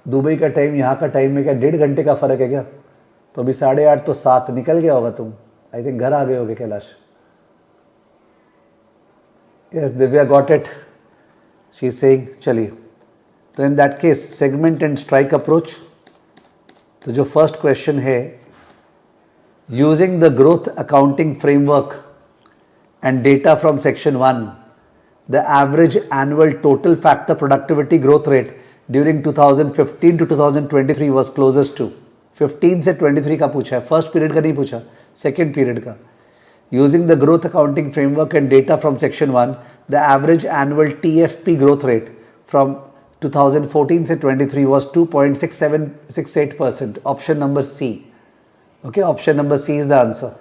दुबई का टाइम यहाँ का टाइम में क्या 1.5 घंटे का फर्क है क्या? तो अभी 8:30 तो 7 निकल गया होगा. तुम आई थिंक घर आ गए होगे Kailash. Yes, Divya got it, she is saying. चलिए, तो in that case segment and strike approach. तो जो फर्स्ट क्वेश्चन है, using the growth accounting framework and data from section 1, the average annual total factor productivity growth rate during 2015 to 2023 was closest to. 15 से 23 का पूछा है, first period का नहीं पूछा, सेकेंड पीरियड का. Using the growth accounting framework and data from section 1, the average annual TFP growth rate from 2014 से 23 was 2.6768%. Option number C. Okay, option number C is the answer.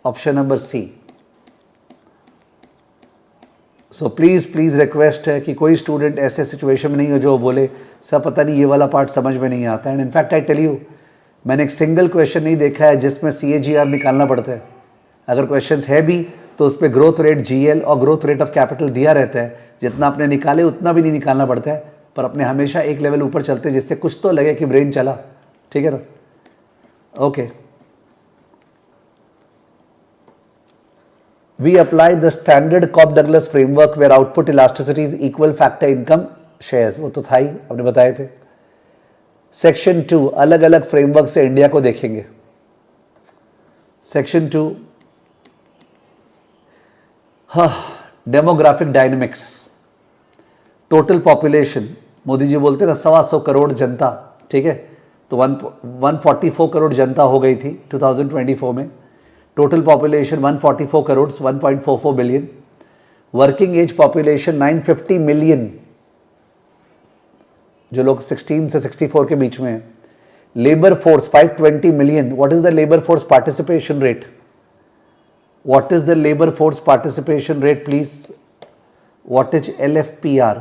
Option number C. So please request है कि कोई student ऐसे situation में नहीं हो जो बोले सर पता नहीं ये वाला पार्ट समझ में नहीं आता. And in fact I tell you, मैंने एक सिंगल क्वेश्चन नहीं देखा है जिसमें CAGR निकालना पड़ता है. अगर क्वेश्चंस है भी तो उस पर ग्रोथ रेट GL और ग्रोथ रेट ऑफ कैपिटल दिया रहता है. जितना आपने निकाले उतना भी नहीं निकालना पड़ता है, पर अपने हमेशा एक लेवल ऊपर चलते हैं जिससे कुछ तो लगे कि ब्रेन चला. ठीक है ना? Okay. We apply the standard Cobb-Douglas framework where output elasticity is equal factor income shares, वो तो था ही, आपने बताए थे। सेक्शन 2 अलग अलग फ्रेमवर्क से इंडिया को देखेंगे। सेक्शन 2 हाँ, demographic dynamics, total population, Modi ji बोलते ना 125 करोड़ जनता, ठीक है, तो 144 करोड़ जनता हो गई थी 2024 में। Total population 144 crore, 1.44 billion. Working age population 950 million, जो लोग 16 से 64 के बीच में हैं। Labour force 520 million. What is the labour force participation rate? What is the labour force participation rate please? What is LFPR?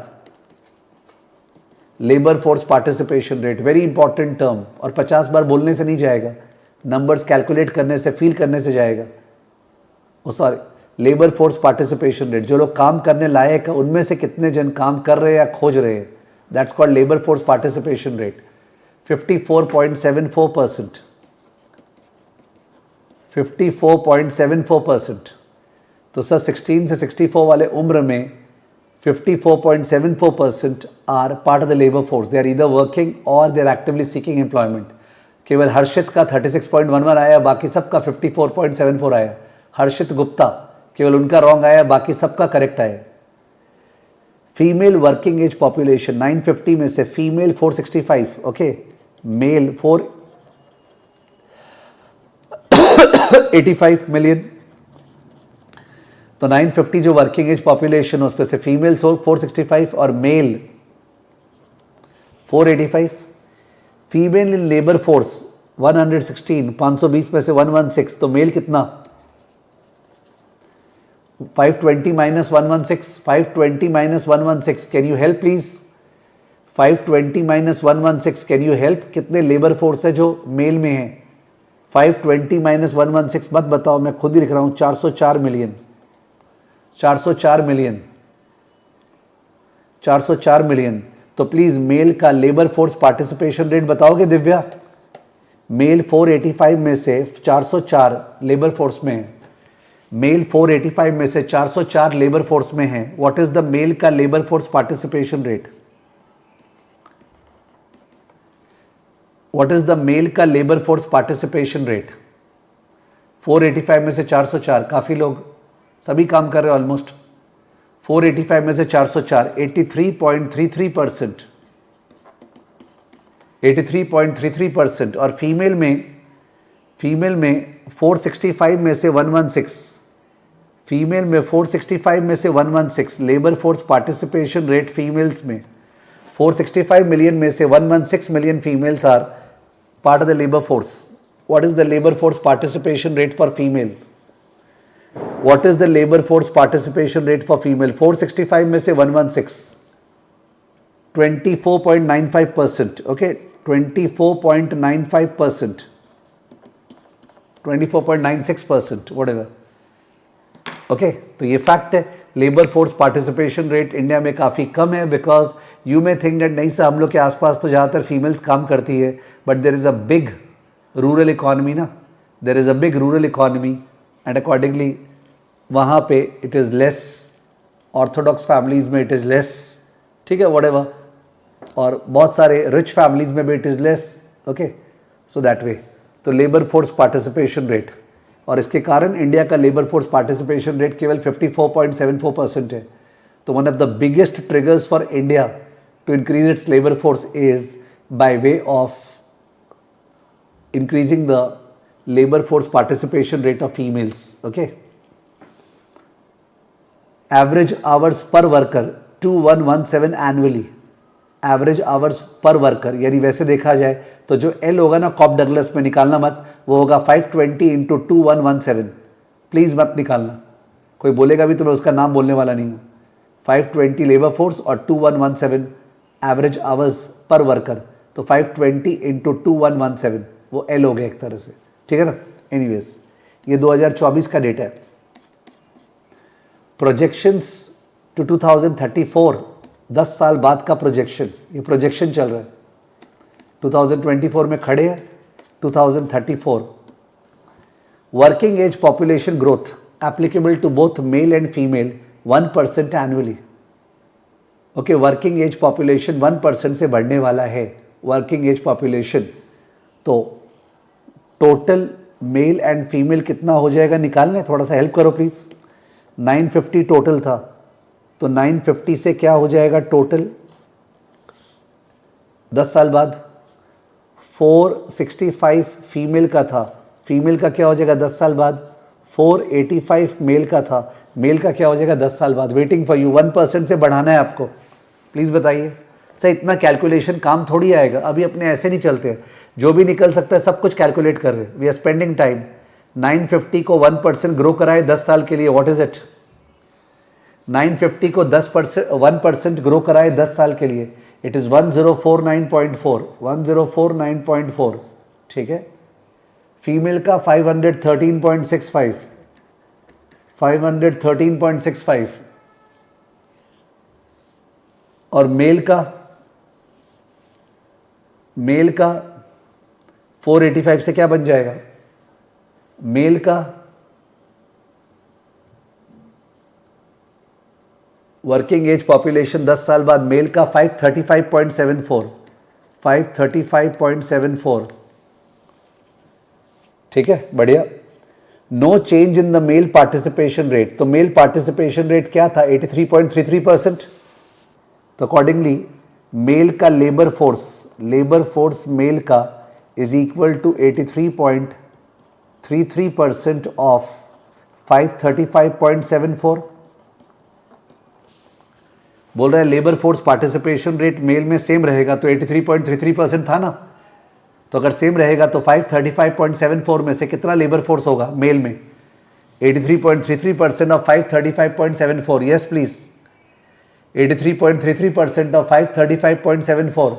Labour force participation rate, very important term, और 50 बार बोलने से नहीं जाएगा, नंबर्स कैलकुलेट करने से, फील करने से जाएगा। Oh sorry, labour force participation rate, जो लोग काम करने लायक है उनमें से कितने जन काम कर रहे हैं या खोज रहे हैं, that's called labour force participation rate. 54.74%, 54.74%। तो सर 16 से 64 वाले उम्र में 54.74% are part of the labour force, they are either working or they are actively seeking employment. केवल हर्षित का 36.11 आया, बाकी सबका 54.74 आया। हर्षित गुप्ता, केवल उनका रॉन्ग आया, बाकी सबका करेक्ट आया। फीमेल वर्किंग एज पॉपुलेशन 950 में से फीमेल 465, ओके, मेल 485 मिलियन। तो 950 जो वर्किंग एज पॉपुलेशन है, उस पर से फीमेल 465 और male 485। Female in labour force 116, 520 में से 116, तो मेल कितना? 520 minus 116, 520 minus 116, can you help please? 520 minus 116, can you help? कितने लेबर फोर्स है जो मेल में है? 520 minus 116 मत बताओ, मैं खुद ही लिख रहा हूं, 404 मिलियन, 404 मिलियन, 404 मिलियन। तो प्लीज मेल का लेबर फोर्स पार्टिसिपेशन रेट बताओगे दिव्या? मेल 485 में से 404 लेबर फोर्स में है, मेल 485 में से 404 लेबर फोर्स में है। व्हाट इज द मेल का labour force participation rate? What is the male का लेबर फोर्स पार्टिसिपेशन रेट? 485 में से 404, काफी लोग, सभी काम कर रहे हो ऑलमोस्ट। 485 में से 404, 83.33%, 83.33%। और फीमेल में 465 में से 116, फीमेल में 465 में से 116 labour force participation rate females में। 465 मिलियन में से 116 million females are part of the labour force. What is the labour force participation rate for female? What is the labour force participation rate for female? 465 में से 116, 24.95%, okay, 24.95%, 24.96%, whatever, okay. तो ये fact है, labour force participation rate India में काफ़ी कम है। Because you may think that नहीं sir, हम लोग के आसपास तो ज़्यादातर फीमेल्स काम करती है, but there is a big rural economy ना, there is a big rural economy and accordingly वहाँ पे it is less, orthodox families में इट इज़ लेस, ठीक है, व्हाटएवर, और बहुत सारे रिच फैमिलीज़ में भी it is less, okay. So that way, तो लेबर फोर्स पार्टिसिपेशन रेट, और इसके कारण इंडिया का लेबर फोर्स पार्टिसिपेशन रेट केवल 54.74% है। तो one of the biggest triggers for India to increase its labour force is by way of increasing the labour force participation rate of females, okay. Average hours per worker 2117 annually, average hours per worker, यानी वैसे देखा जाए तो जो L होगा ना corp Douglas में, निकालना मत, वो होगा 520 इंटू 2117, प्लीज मत निकालना, कोई बोलेगा भी तो मैं उसका नाम बोलने वाला नहीं हूँ। 520 लेबर फोर्स और 2117 एवरेज आवर्स पर वर्कर, तो 520 इंटू 2117 वो एल हो गया एक तरह से, ठीक है ना। एनीवेज, ये 2024 का डेटा है। प्रोजेक्शंस टू 2034, 10 साल बाद का प्रोजेक्शन, ये प्रोजेक्शन चल रहा है। 2024 में खड़े हैं, 2034 working age population growth applicable to both male and female 1% annually, okay, working age population 1% से बढ़ने वाला है, वर्किंग एज पॉपुलेशन, तो टोटल मेल एंड फीमेल कितना हो जाएगा निकालने, थोड़ा सा हेल्प करो प्लीज़। 950 टोटल था, तो 950 से क्या हो जाएगा टोटल 10 साल बाद, 465 फीमेल का था, फीमेल का क्या हो जाएगा 10 साल बाद, 485 मेल का था, मेल का क्या हो जाएगा 10 साल बाद। वेटिंग फॉर यू, 1% से बढ़ाना है आपको, प्लीज़ बताइए। सर इतना कैलकुलेशन काम थोड़ी आएगा, अभी अपने ऐसे नहीं चलते, जो भी निकल सकता है सब कुछ कैलकुलेट कर रहे हैं, वी आर स्पेंडिंग टाइम। 950 को 1% ग्रो कराए 10 साल के लिए, व्हाट इज इट। 950 को 10% 1% ग्रो कराए 10 साल के लिए, इट इज़ 1049.4, 1049.4, ठीक है। फीमेल का 513.65, 513.65, और मेल का 485 से क्या बन जाएगा, मेल का वर्किंग एज पॉपुलेशन 10 साल बाद मेल का 535.74, 535.74, ठीक है, बढ़िया। No change in the male participation rate, तो मेल पार्टिसिपेशन रेट क्या था 83.33%, तो अकॉर्डिंगली मेल का लेबर फोर्स मेल का इज इक्वल टू 83.33% ऑफ 535.74। बोल रहा है labour force participation rate male में सेम रहेगा, तो 83.33% था ना, तो अगर सेम रहेगा तो 535.74 में से कितना लेबर फोर्स होगा मेल में, 83.33% of 535.74, yes please, 83.33% of 535.74,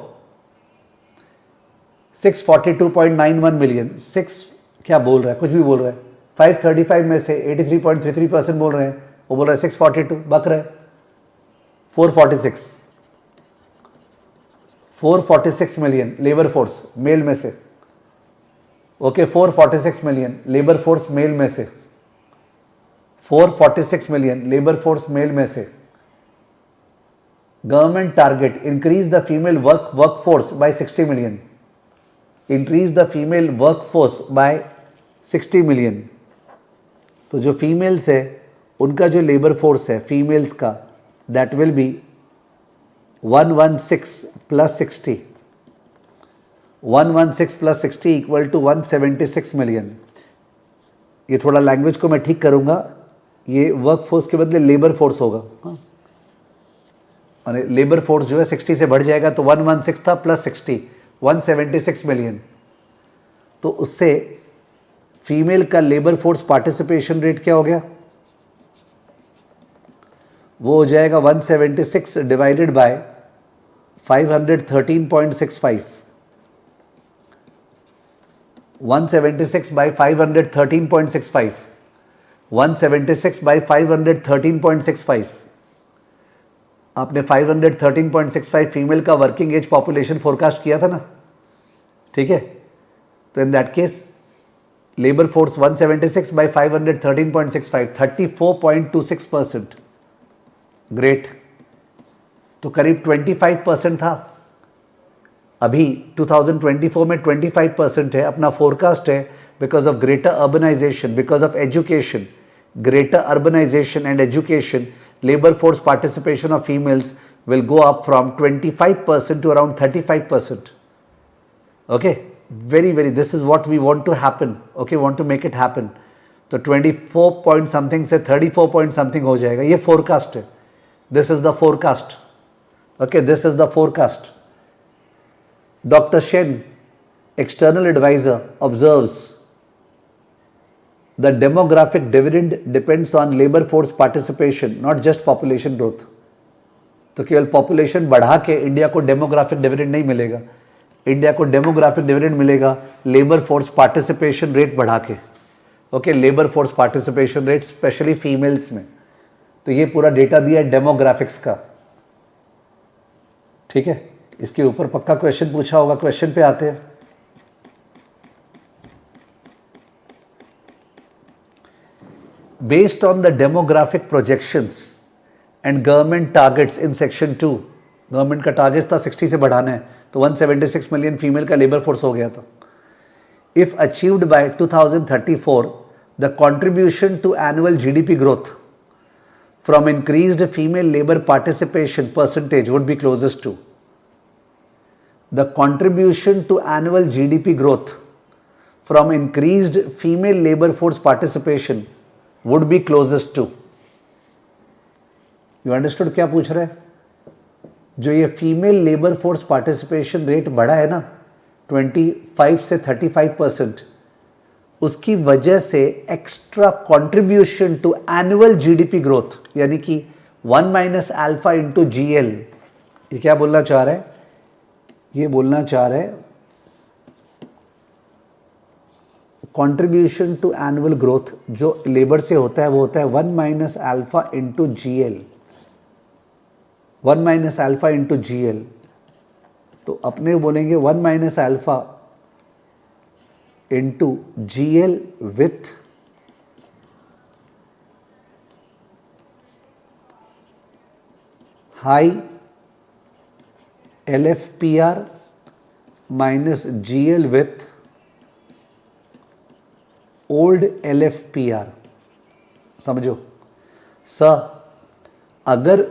642.91 million, 6 क्या बोल रहा है, कुछ भी बोल रहा है, 535 में से 83.33% बोल रहे हैं, वो बोल रहा है 642, बक रहे हैं, 446 मिलियन लेबर फोर्स मेल में से, okay 446 million labour force male में से, 446 मिलियन लेबर फोर्स मेल में से। Government target increase the female workforce by 60 million, increase the female workforce by 60 million. तो जो फीमेल्स है उनका जो लेबर फोर्स है फीमेल्स का, that will be 116 plus 60, 116 plus 60 equal to 176 million. ये थोड़ा लैंग्वेज को मैं ठीक करूंगा, ये वर्क फोर्स के बदले लेबर फोर्स होगा, हाँ, लेबर फोर्स जो है 60 से बढ़ जाएगा, तो 116 था प्लस 60 176 मिलियन। तो उससे फीमेल का लेबर फोर्स पार्टिसिपेशन रेट क्या हो गया, वो हो जाएगा 176 डिवाइडेड बाय 513.65, 176 बाय 513.65, 176 बाय 513.65। आपने 513.65 फीमेल का वर्किंग एज पॉपुलेशन फोरकास्ट किया था ना, ठीक है। तो in that case labour force 176 by 513.65, 34.26%, great. तो करीब 25% था, अभी 2024 में 25% है, अपना फोरकास्ट है because of greater urbanisation, because of education, greater urbanisation and education, labor force participation of females will go up from 25% to around 35%. Okay, very this is what we want to happen, okay, want to make it happen. तो 24 point something से 34 point something हो जाएगा, ये forecast है, this is the forecast, okay, this is the forecast. Dr. Shen, external advisor, observes the demographic dividend depends on labor force participation, not just population growth. तो केवल population बढ़ा के India को demographic dividend नहीं मिलेगा, India को demographic dividend मिलेगा labour force participation rate बढ़ा के, okay, labour force participation rate specially females में। तो ये पूरा डेटा दिया है डेमोग्राफिक्स का, ठीक है। इसके ऊपर पक्का क्वेश्चन पूछा होगा, क्वेश्चन पे आते हैं। Based on the demographic projections and government targets in section 2, government का टारगेट था 60 से बढ़ाना है, तो 176 मिलियन फीमेल का लेबर फोर्स हो गया था. If achieved by 2034, the contribution to annual GDP growth from increased female labor participation percentage would be closest to. The contribution to annual GDP growth from increased female labor force participation would be closest to. You understood क्या पूछ रहे हैं? जो ये female labour force participation rate बढ़ा है ना 25 से 35%, उसकी वजह से extra contribution to annual GDP growth, यानी कि 1 माइनस अल्फा इंटू GL, ये क्या बोलना चाह रहा है? ये बोलना चाह रहा है कंट्रीब्यूशन टू एनुअल ग्रोथ जो लेबर से होता है वो होता है 1 minus alpha into GL, 1 minus alpha into GL. तो अपने बोलेंगे 1 minus alpha into GL with high LFPR minus GL with old LFPR. समझो सर, अगर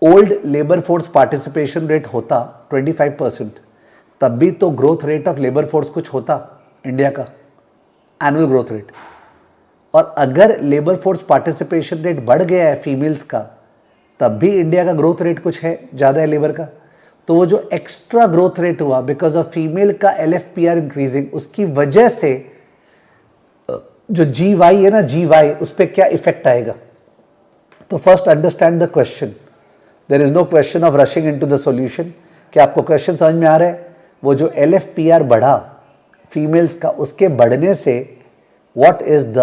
old labour force participation rate होता 25%, तब भी तो growth rate of labour force कुछ होता इंडिया का, एनुअल ग्रोथ रेट. और अगर लेबर फोर्स पार्टिसिपेशन रेट बढ़ गया है फीमेल्स का, तब भी इंडिया का ग्रोथ रेट कुछ है, ज़्यादा है लेबर का. तो वो जो एक्स्ट्रा ग्रोथ रेट हुआ बिकॉज ऑफ फीमेल का LFPR इंक्रीजिंग, उसकी वजह से जो GY है ना, GY, उस पर क्या इफेक्ट आएगा. तो first understand the question. There is no question of rushing into the solution. क्या आपको क्वेश्चन समझ में आ रहा है? वो जो LFPR बढ़ा फीमेल्स का, उसके बढ़ने से what is the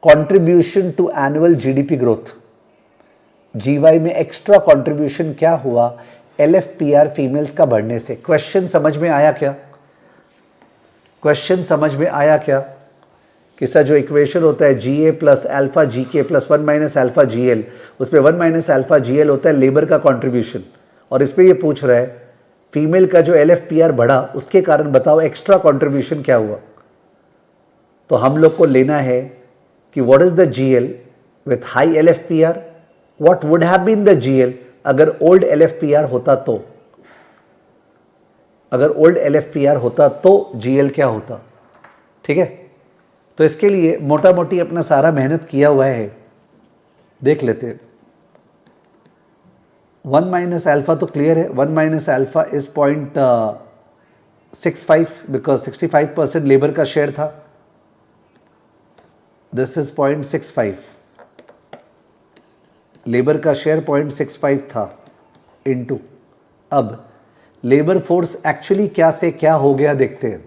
contribution to annual GDP growth, GY में एक्स्ट्रा कंट्रीब्यूशन क्या हुआ LFPR फीमेल्स का बढ़ने से. क्वेश्चन समझ में आया क्या? क्वेश्चन समझ में आया क्या? कि सर जो इक्वेशन होता है GA plus alpha GK plus 1 minus alpha GL, उस पर 1 माइनस अल्फा GL होता है लेबर का कंट्रीब्यूशन, और इस पर ये पूछ रहा है फीमेल का जो LFPR बढ़ा उसके कारण बताओ एक्स्ट्रा कंट्रीब्यूशन क्या हुआ. तो हम लोग को लेना है कि what is the GL with high LFPR, what would have been the GL अगर ओल्ड LFPR होता तो, अगर ओल्ड LFPR होता तो GL क्या होता. ठीक है, तो इसके लिए मोटा मोटी अपना सारा मेहनत किया हुआ है, देख लेते हैं. 1 माइनस अल्फा तो क्लियर है. 1 minus alpha is 0.65 because 65% labour का शेयर था. दिस इज 0.65, लेबर का शेयर 0.65 था इनटू. अब लेबर फोर्स एक्चुअली क्या से क्या हो गया देखते हैं.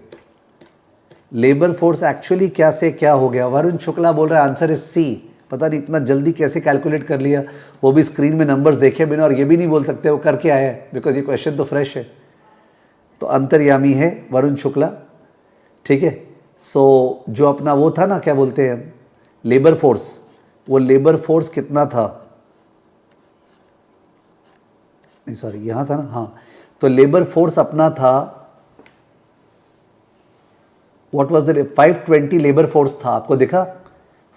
लेबर फोर्स एक्चुअली क्या से क्या हो गया. वरुण शुक्ला बोल रहा है आंसर इज C. पता नहीं इतना जल्दी कैसे कैलकुलेट कर लिया, वो भी स्क्रीन में नंबर्स देखे बिना, और ये भी नहीं बोल सकते वो करके आया है बिकॉज ये क्वेश्चन तो फ्रेश है. तो अंतर्यामी है वरुण शुक्ला. ठीक है, सो जो अपना वो था ना, क्या बोलते हैं, लेबर फोर्स, वो लेबर फोर्स कितना था, नहीं सॉरी यहाँ था ना, हाँ. तो लेबर फोर्स अपना था, what was the 520 labour force था. आपको दिखा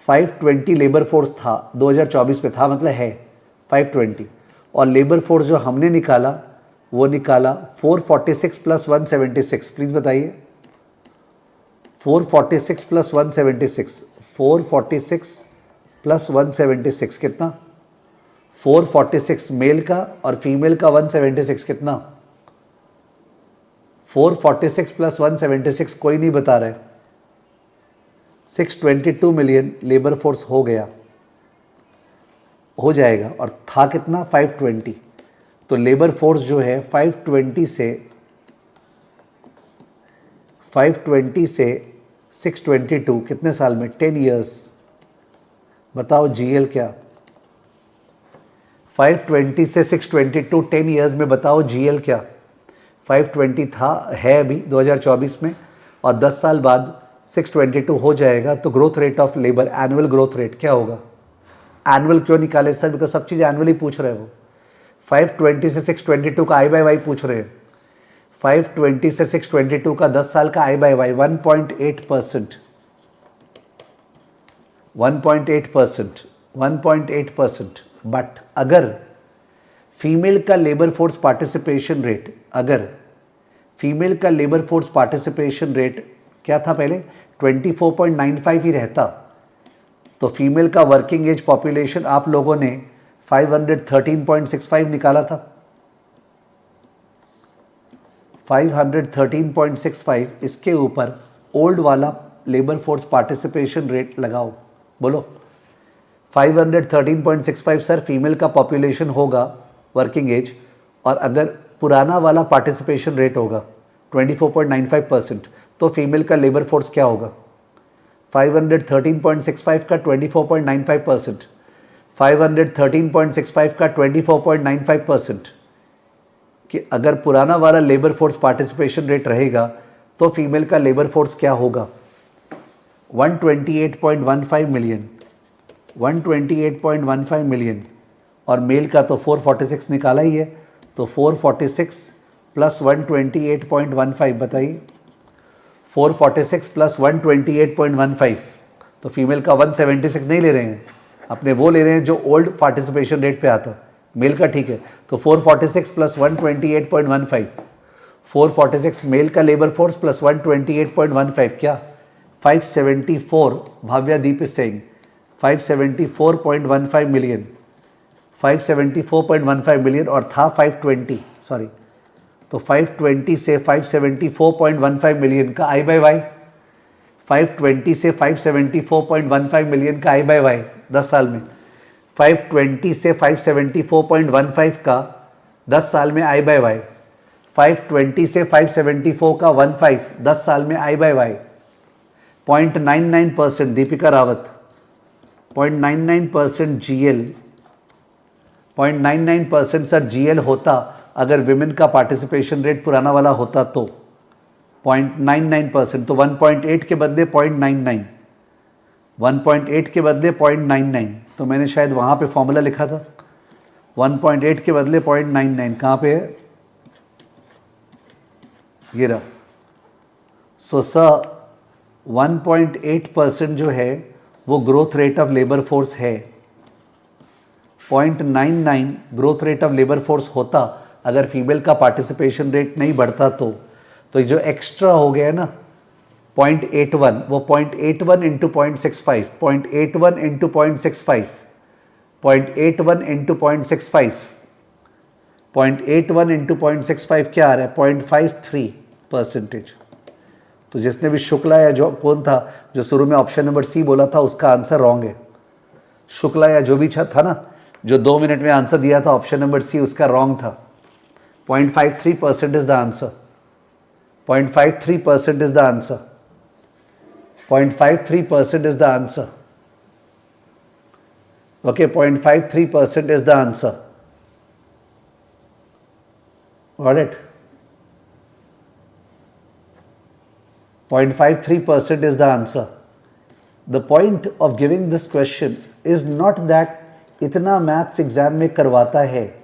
520 लेबर फोर्स था 2024 में था, मतलब है 520. और लेबर फोर्स जो हमने निकाला वो निकाला 446 प्लस 176. प्लीज़ बताइए 446 प्लस 176, 446 प्लस 176 कितना, 446 मेल का और फीमेल का 176 कितना, 446 प्लस 176 कोई नहीं बता रहा है. 622 मिलियन लेबर फोर्स हो गया, हो जाएगा. और था कितना 520. तो लेबर फोर्स जो है 520 से 622 कितने साल में, 10 इयर्स. बताओ GL क्या, 520 से 622 10 इयर्स में बताओ GL क्या. 520 था, है अभी 2024 में, और 10 साल बाद 622 हो जाएगा. तो growth rate of labour, annual growth rate क्या होगा, एनुअल क्यों निकाले सर? बिकॉज सब चीज़ एनुअली पूछ रहे हैं वो। 520 से 622 का आई बाई वाई पूछ रहे हैं। 520 से 622 का 10 साल का आई बाई वाई 1.8%, 1.8%। बट अगर फीमेल का लेबर फोर्स पार्टिसिपेशन रेट, अगर फीमेल का लेबर फोर्स पार्टिसिपेशन रेट क्या था पहले, 24.95 ही रहता, तो फीमेल का वर्किंग एज पॉपुलेशन आप लोगों ने 513.65 निकाला था। 513.65, इसके ऊपर ओल्ड वाला लेबर फोर्स पार्टिसिपेशन रेट लगाओ, बोलो। 513.65 सर फीमेल का पॉपुलेशन होगा वर्किंग एज, और अगर पुराना वाला पार्टिसिपेशन रेट होगा 24.95%, तो फीमेल का लेबर फोर्स क्या होगा? 513.65 का 24.95%, 513.65 का 24.95%, कि अगर पुराना वाला लेबर फोर्स पार्टिसिपेशन रेट रहेगा तो फीमेल का लेबर फोर्स क्या होगा? 128.15 मिलियन, 128.15 मिलियन, और मेल का तो 446 निकाला ही है, तो 446 प्लस 128.15 बताइए, 446 प्लस 128.15, तो फीमेल का 176 नहीं ले रहे हैं अपने, वो ले रहे हैं जो ओल्ड पार्टिसिपेशन रेट पे आता, मेल का ठीक है। तो 446 प्लस 128.15, 446 मेल का लेबर फोर्स प्लस 128.15 क्या? 574, भाव्या दीप इज सेइंग 574.15 मिलियन, 574.15 मिलियन, और था 520, सॉरी, तो 520 से 574.15 मिलियन का आई बाई वाई, 520 से 574.15 मिलियन का आई बाई वाई 10 साल में, 520 से 574.15 का 10 साल में आई बाई वाई, 520 से 574 का 15 10 साल में I by Y, 0.99%। Deepika Rawat 0.99% GL, 0.99% sir GL होता अगर विमेन का पार्टिसिपेशन रेट पुराना वाला होता तो 0.99%, तो 1.8 के बदले 0.99, 1.8 के बदले 0.99, तो मैंने शायद वहाँ पे फॉर्मूला लिखा था 1.8 के बदले 0.99, कहाँ पे है ये रहा। सो सर 1.8% जो है वो growth rate of labour force है, 0.99 growth rate of labour force होता अगर फीमेल का पार्टिसिपेशन रेट नहीं बढ़ता तो जो एक्स्ट्रा हो गया है ना 0.81, वो 0.81 इंटू 0.65, 0.81 इंटू 0.65, 0.81 इंटू 0.65, 0.81 इंटू 0.65 क्या आ रहा है? 0.53%। तो जिसने भी शुक्ला या जो कौन था जो शुरू में ऑप्शन नंबर सी बोला था उसका आंसर रॉन्ग है। शुक्ला या जो भी था ना जो 2 मिनट में आंसर दिया था ऑप्शन नंबर सी, उसका रॉन्ग था। 0.53% is the answer, 0.53% is the answer, 0.53% is the answer. Okay, 0.53% is the answer. Got it? 0.53% is the answer. The point of giving this question is not that इतना maths exam में करवाता है,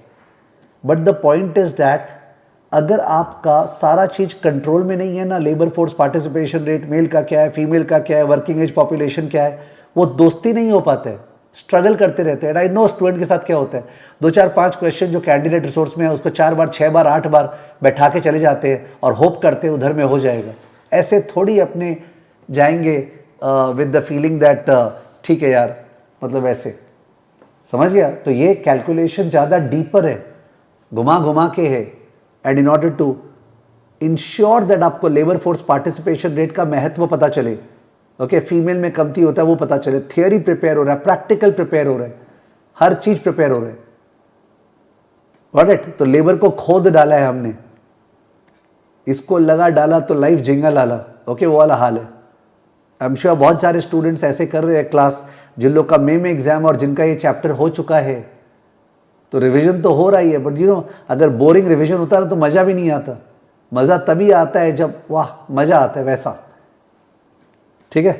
but the point is that अगर आपका सारा चीज control में नहीं है ना, labour force participation rate male का क्या है, फीमेल का क्या है, वर्किंग एज पॉपुलेशन क्या है, वो दोस्ती नहीं हो पाते हैं, स्ट्रगल करते रहते हैं। आई नो स्टूडेंट के साथ क्या होता है, 2 4 5 क्वेश्चन जो कैंडिडेट रिसोर्स में है उसको 4 बार 6 बार 8 बार बैठा के चले जाते हैं और होप करते हैं उधर में हो जाएगा। ऐसे थोड़ी अपने जाएंगे विद द फीलिंग दैट ठीक है यार, मतलब ऐसे, समझ गया? तो ये कैलकुलेशन ज़्यादा डीपर है, घुमा घुमा के है, and in order to ensure that आपको लेबर फोर्स पार्टिसिपेशन रेट का महत्व पता चले। ओके, फीमेल में कमती होता है वो पता चले, थियोरी प्रिपेयर हो रहा है, प्रैक्टिकल प्रिपेयर हो रहा है, हर चीज प्रिपेयर हो रहा है। Got it? तो लेबर को खोद डाला है हमने, इसको लगा डाला तो लाइफ जिंगा लाला। ओके, वो वाला हाल है। आई एम श्योर बहुत सारे स्टूडेंट्स ऐसे कर रहे हैं क्लास, जिन लोग का मे में एग्जाम और जिनका ये चैप्टर हो चुका है, तो रिवीजन तो हो रही है, बट यू नो अगर बोरिंग रिवीजन होता है तो मजा भी नहीं आता। मजा तभी आता है जब वाह मजा आता है, वैसा। ठीक है?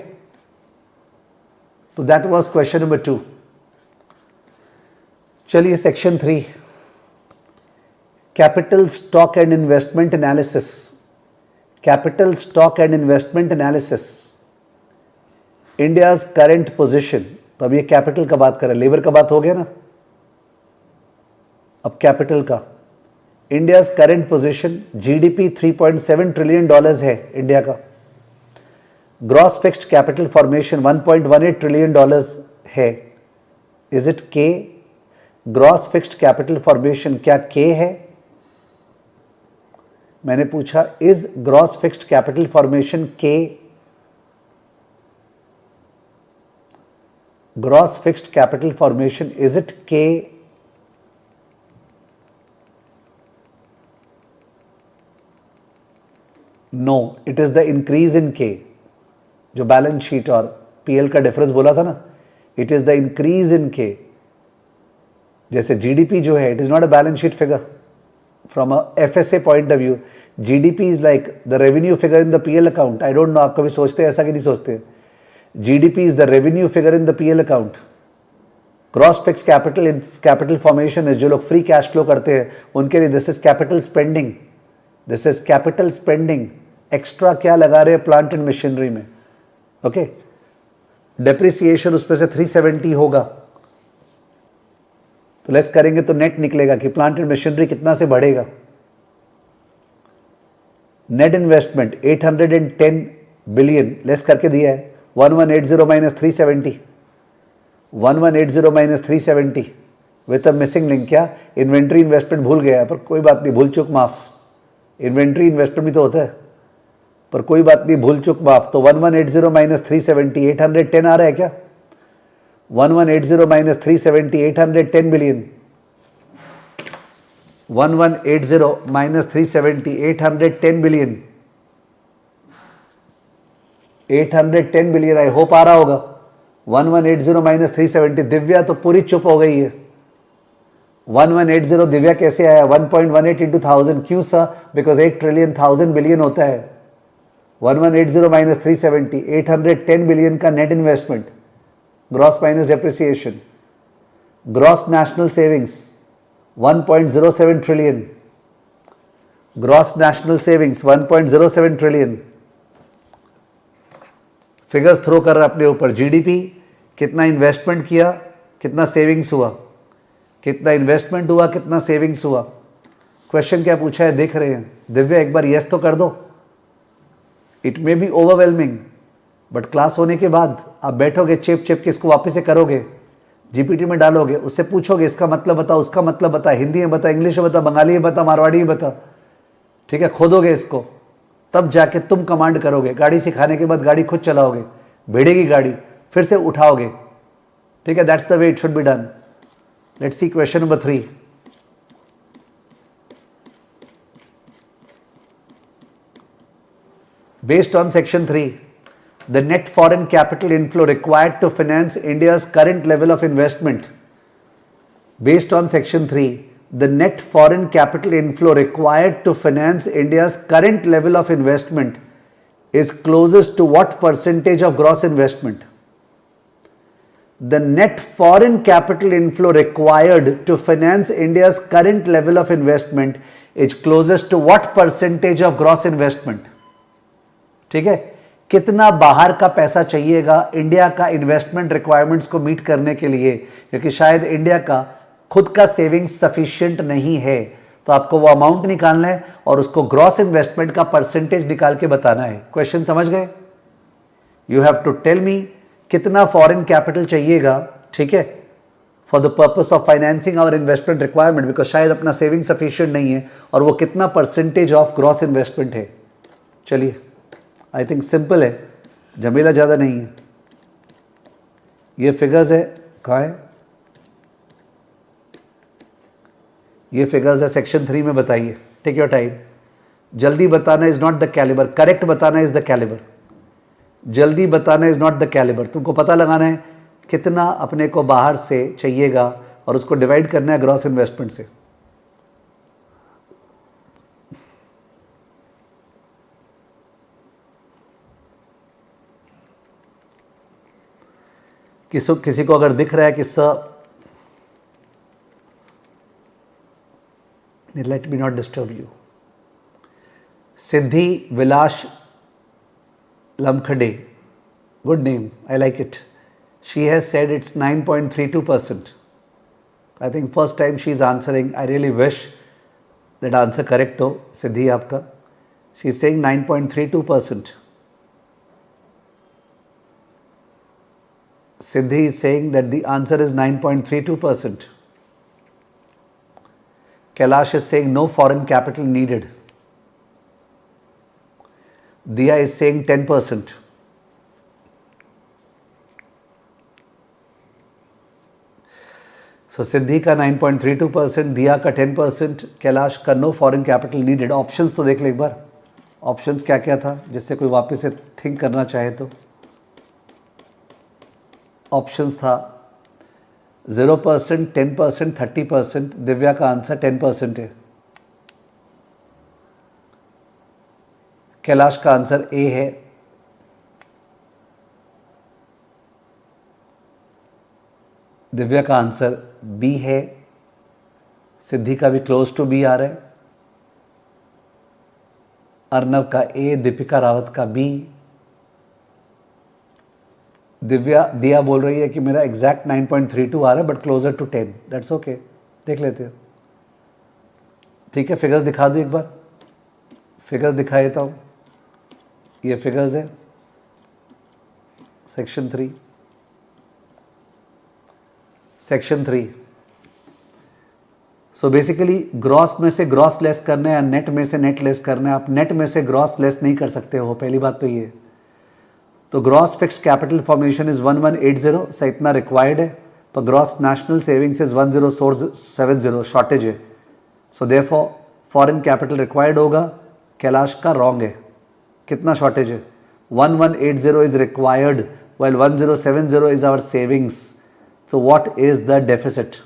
तो दैट वाज क्वेश्चन नंबर 2। चलिए section 3, capital stock and investment analysis. Capital stock and investment analysis, India's current position. तो अब ये कैपिटल का बात करें, लेबर का बात हो गया ना, अब कैपिटल का। India's current position, GDP $3.7 trillion है इंडिया का। Gross fixed capital formation $1.18 trillion है। Is it K? Gross fixed capital formation क्या के है? मैंने पूछा is gross fixed capital formation K? Gross fixed capital formation, is it K? No, it is the increase in K. जो balance sheet और PL का difference बोला था ना, it is the increase in K. जैसे जीडीपी जो है, it is not a balance sheet figure from a FSA point of view. GDP is like the revenue figure in the PL account. I don't know आप कभी सोचते हैं ऐसा कि नहीं सोचते? GDP is the revenue figure in the PL account. Gross fix capital in capital formation is, जो लोग फ्री कैश फ्लो करते हैं उनके लिए this is capital spending. This is capital spending. Extra क्या लगा रहे हैं प्लांट एंड मशीनरी में? ओके, डेप्रिसिएशन उस पर से 370 होगा, तो लेस करेंगे तो नेट निकलेगा कि प्लांट एंड मशीनरी कितना से बढ़ेगा। नेट इन्वेस्टमेंट 810 बिलियन लेस करके दिया है, 1180 minus 370, 1180 minus 370 with a missing link. क्या? इन्वेंट्री इन्वेस्टमेंट भूल गया, पर कोई बात नहीं, भूल चूक माफ। इन्वेंट्री इन्वेस्टमेंट भी तो होता है, पर कोई बात नहीं, भूल चूक माफ। तो 1180 माइनस 370, 810 आ रहा है क्या? 1180 minus 370, 810 billion. 1180 minus 370, 810 billion. 810 billion, I hope आ रहा होगा। 1180 माइनस 370। दिव्या तो पूरी चुप हो गई है। 1180 दिव्या कैसे आया? 1.18 इंटू 1000। क्यों सर? बिकॉज 8 ट्रिलियन 1000 बिलियन होता है। 1180 माइनस 370, 810 बिलियन का net investment, gross minus depreciation. Gross national savings 1.07 trillion. Gross national savings 1.07 trillion. Figures throw कर रहा है अपने ऊपर। जीडीपी, कितना इन्वेस्टमेंट किया, कितना सेविंग्स हुआ, कितना इन्वेस्टमेंट हुआ, कितना सेविंग्स हुआ। क्वेश्चन क्या पूछा है देख रहे हैं? दिव्या एक बार यस तो कर दो। It may be overwhelming, but class होने के बाद आप बैठोगे चेप चेप के इसको वापस से करोगे, जीपीटी में डालोगे, उससे पूछोगे इसका मतलब बता, उसका मतलब बता, हिंदी में बता, इंग्लिश में बता, बंगाली में बता, मारवाड़ी में बता। ठीक है, खोदोगे इसको, तब जाके तुम कमांड करोगे। गाड़ी सिखाने के बाद गाड़ी खुद चलाओगे, भिड़ेगी गाड़ी, फिर से उठाओगे। ठीक है, that's the way it should be done. Let's see question number 3। Based on section 3, the net foreign capital inflow required to finance India's current level of investment. Based on section 3, the net foreign capital inflow required to finance India's current level of investment is closest to what percentage of gross investment? The net foreign capital inflow required to finance India's current level of investment is closest to what percentage of gross investment? ठीक है, कितना बाहर का पैसा चाहिएगा India का investment requirements को meet करने के लिए, क्योंकि शायद इंडिया का खुद का सेविंग्स सफिशिएंट नहीं है। तो आपको वो अमाउंट निकालना है और उसको ग्रॉस इन्वेस्टमेंट का परसेंटेज निकाल के बताना है। क्वेश्चन समझ गए? You have to tell me कितना फॉरेन कैपिटल चाहिएगा, ठीक है, for the purpose of financing our investment requirement, because शायद अपना सेविंग सफिशिएंट नहीं है, और वो कितना परसेंटेज ऑफ ग्रॉस इन्वेस्टमेंट है। चलिए, आई थिंक सिंपल है, झमेला ज़्यादा नहीं है। ये फिगर्स है, कहाँ है ये फिगर्स है? सेक्शन 3 में बताइए। Take your time. जल्दी बताना is not the calibre, correct बताना इज द कैलिबर। जल्दी बताना इज नॉट द कैलिबर। तुमको पता लगाना है कितना अपने को बाहर से चाहिएगा और उसको डिवाइड करना है ग्रॉस इन्वेस्टमेंट से। किसी को अगर दिख रहा है कि sir Let me not disturb you. Siddhi Vilash Lamkhade, good name, I like it. She has said it's 9.32%. I think first time she is answering. I really wish that answer correct हो Siddhi आपका. She is saying 9.32%. Siddhi is saying that the answer is 9.32%. Kailash is saying no foreign capital needed. Diya is saying 10%. So Siddhi का 9.32%, दिया का 10%, कैलाश का no foreign capital needed. Options तो देख ले एक बार. Options क्या क्या था जिससे कोई वापस से थिंक करना चाहे तो. ऑप्शंस था 0%, 10%, 30%. दिव्या का आंसर 10% है. कैलाश का आंसर ए है. दिव्या का आंसर बी है. सिद्धि का भी क्लोज टू बी आ रहा है. अर्नव का ए, दीपिका रावत का बी. दिया बोल रही है कि मेरा एग्जैक्ट 9.32 आ रहा है but closer to 10. That's okay, देख लेते हैं. ठीक है, फिगर्स दिखा दूँ एक बार. फिगर्स दिखा देता हूँ. ये फिगर्स है section 3. Section 3. So basically gross में से ग्रॉस लेस करना है या नेट में से नेट लेस करना है. आप नेट में से ग्रॉस लेस नहीं कर सकते हो, पहली बात तो ये. तो gross fixed capital formation is 1180, so इतना रिक्वायर्ड है. पर gross national savings is 1070, shortage है. So therefore foreign capital required होगा. कैलाश का रॉन्ग है. कितना शॉर्टेज है? 1180 is required while 1070 is our savings. So what is the deficit?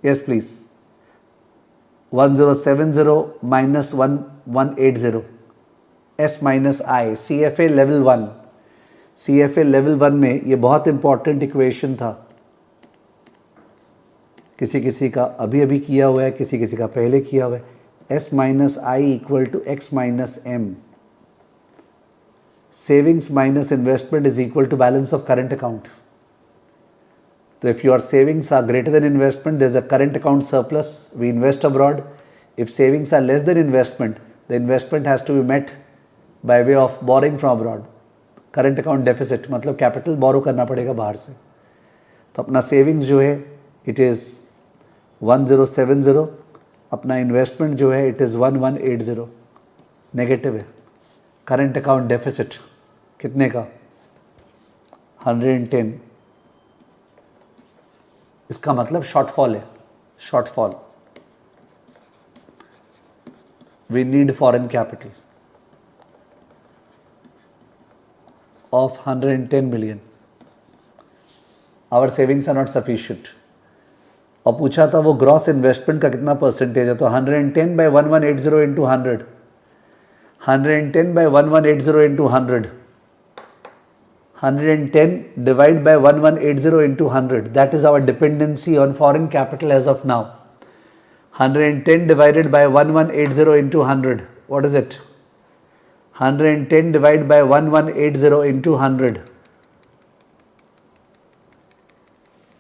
Yes, please. 1070 minus 1180. S minus I. CFA level 1. CFA level 1 में ये बहुत important equation था. किसी किसी का अभी अभी किया हुआ है, किसी किसी का पहले किया हुआ है. S minus I equal to X minus M. Savings minus investment is equal to balance of current account. So if your savings are greater than investment, there is a current account surplus. We invest abroad. If savings are less than investment, the investment has to be met by way of borrowing from abroad. Current account deficit मतलब capital borrow करना पड़ेगा बाहर से. तो अपना savings जो है it is 1070. अपना investment जो है it is 1180. नेगेटिव है. करंट अकाउंट डेफिसिट कितने का? 110. इसका मतलब शॉर्टफॉल है. Shortfall. We need foreign capital of 110 million. Our savings are not sufficient. और पूछा था वो ग्रॉस इन्वेस्टमेंट का कितना परसेंटेज है. तो 110 by 1180 into 100. 110 by 1180 into 100. 110 divided by 1180 into 100. That is our dependency on foreign capital as of now. 110 divided by 1180 into 100. What is it? 110 divided by 1180 into 100.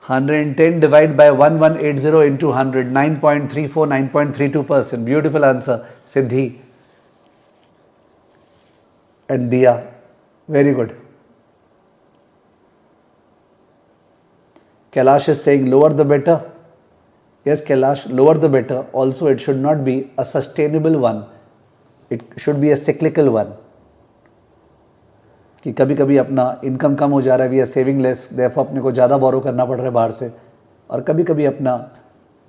110 divided by 1180 into 100. 9.34, 9.32%. Beautiful answer, Siddhi and Diya. Very good. Kailash is saying lower the better. Yes, Kailash, lower the better. Also, it should not be a sustainable one. It should be a cyclical one. कि कभी कभी अपना income कम हो जा रहा है, we are saving less, therefore अपने को ज़्यादा बोरो करना पड़ रहा है बाहर से. और कभी कभी अपना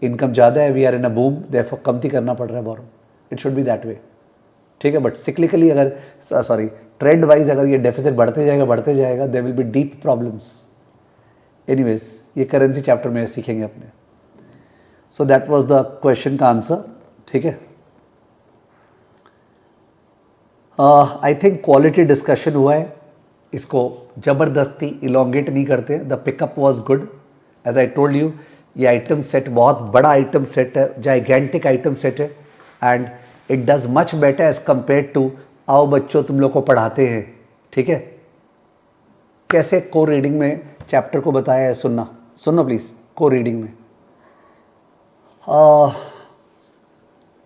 इनकम ज़्यादा है, we are in a boom, therefore कमती करना पड़ रहा है borrow. It should be that way. ठीक है. बट सिक्लिकली अगर ट्रेंड वाइज अगर ये डेफिसिट बढ़ते जाएगा there will be deep problems. Anyways, ये करेंसी चैप्टर में सीखेंगे अपने. So that was the question का आंसर. ठीक है. आई थिंक क्वालिटी डिस्कशन हुआ है. इसको ज़बरदस्ती इलोंगेट नहीं करते. The pickup was good. As I told you, ये आइटम सेट बहुत बड़ा आइटम सेट है, जाइगेंटिक आइटम सेट है. And it does much better as compared to आओ बच्चों तुम लोग को पढ़ाते हैं, ठीक है। कैसे को रीडिंग में चैप्टर को बताया है, सुनना प्लीज़। को रीडिंग में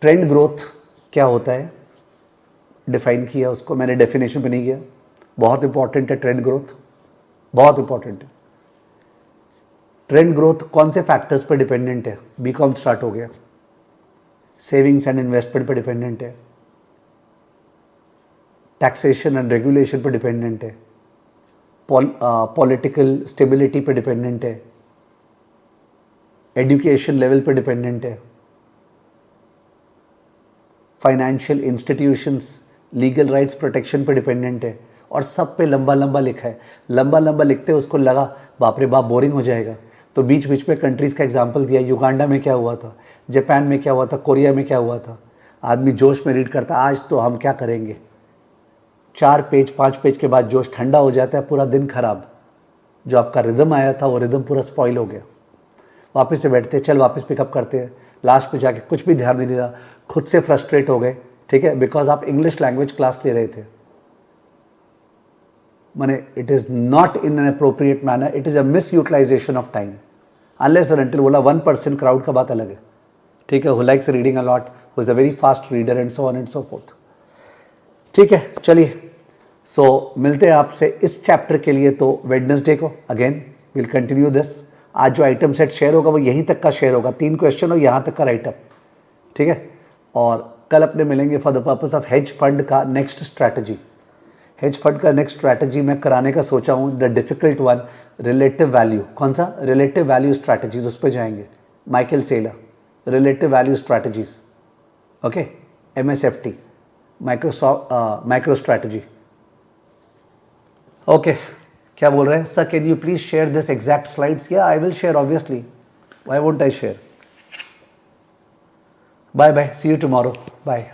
ट्रेंड ग्रोथ क्या होता है डिफाइन किया, उसको मैंने डेफिनेशन पे नहीं किया। बहुत इंपॉर्टेंट है ट्रेंड ग्रोथ, बहुत इंपॉर्टेंट है। ट्रेंड ग्रोथ कौन से फैक्टर्स पर डिपेंडेंट है? बीकॉम स्टार्ट हो गया। सेविंग्स एंड इन्वेस्टमेंट पर डिपेंडेंट है, टैक्सेशन एंड रेगुलेशन पर डिपेंडेंट है, पॉलिटिकल स्टेबिलिटी पर डिपेंडेंट है, एजुकेशन लेवल पर डिपेंडेंट है, financial institutions legal rights protection पर डिपेंडेंट है, और सब पे लंबा लंबा लिखा है। लंबा लंबा लिखते उसको लगा बाप रे बाप बोरिंग हो जाएगा, तो बीच बीच में कंट्रीज़ का एग्जांपल दिया। युगांडा में क्या हुआ था, जापान में क्या हुआ था, कोरिया में क्या हुआ था। आदमी जोश में रीड करता, आज तो हम क्या करेंगे। 4 पेज 5 पेज के बाद जोश ठंडा हो जाता है, पूरा दिन खराब। जो आपका रिदम आया था वो रिदम पूरा स्पॉइल हो गया। वापस से बैठते, चल वापस पिकअप करते हैं, लास्ट पे जाके कुछ भी ध्यान नहीं रहा, खुद से फ्रस्ट्रेट हो गए, ठीक है, बिकॉज आप इंग्लिश लैंग्वेज क्लास ले रहे थे। माने it is not in an appropriate manner, it is a misutilization of time. Unless and until बोला 1% क्राउड का बात अलग है, ठीक है, who likes reading a lot, who is a very fast reader and so on and so forth. ठीक है, चलिए, सो मिलते हैं आपसे इस चैप्टर के लिए तो वेडनेसडे को। Again will continue this. आज जो आइटम सेट शेयर होगा वो यहीं तक का शेयर होगा, 3 क्वेश्चन और यहाँ तक का राइटअप, ठीक है। और कल अपने मिलेंगे for the purpose of hedge fund का नेक्स्ट स्ट्रैटेजी। हेज फंड का नेक्स्ट स्ट्रैटेजी मैं कराने का सोचा हूँ, the difficult one, relative value. कौन सा? रिलेटिव वैल्यू स्ट्रैटेजीज, उस पर जाएंगे। Michael Saylor, relative value strategies, okay, MSFT, MicroStrategy. Okay, क्या बोल रहे हैं sir? Can you please share this exact slides? या I will share obviously, why won't I share. Bye bye, C you tomorrow, bye.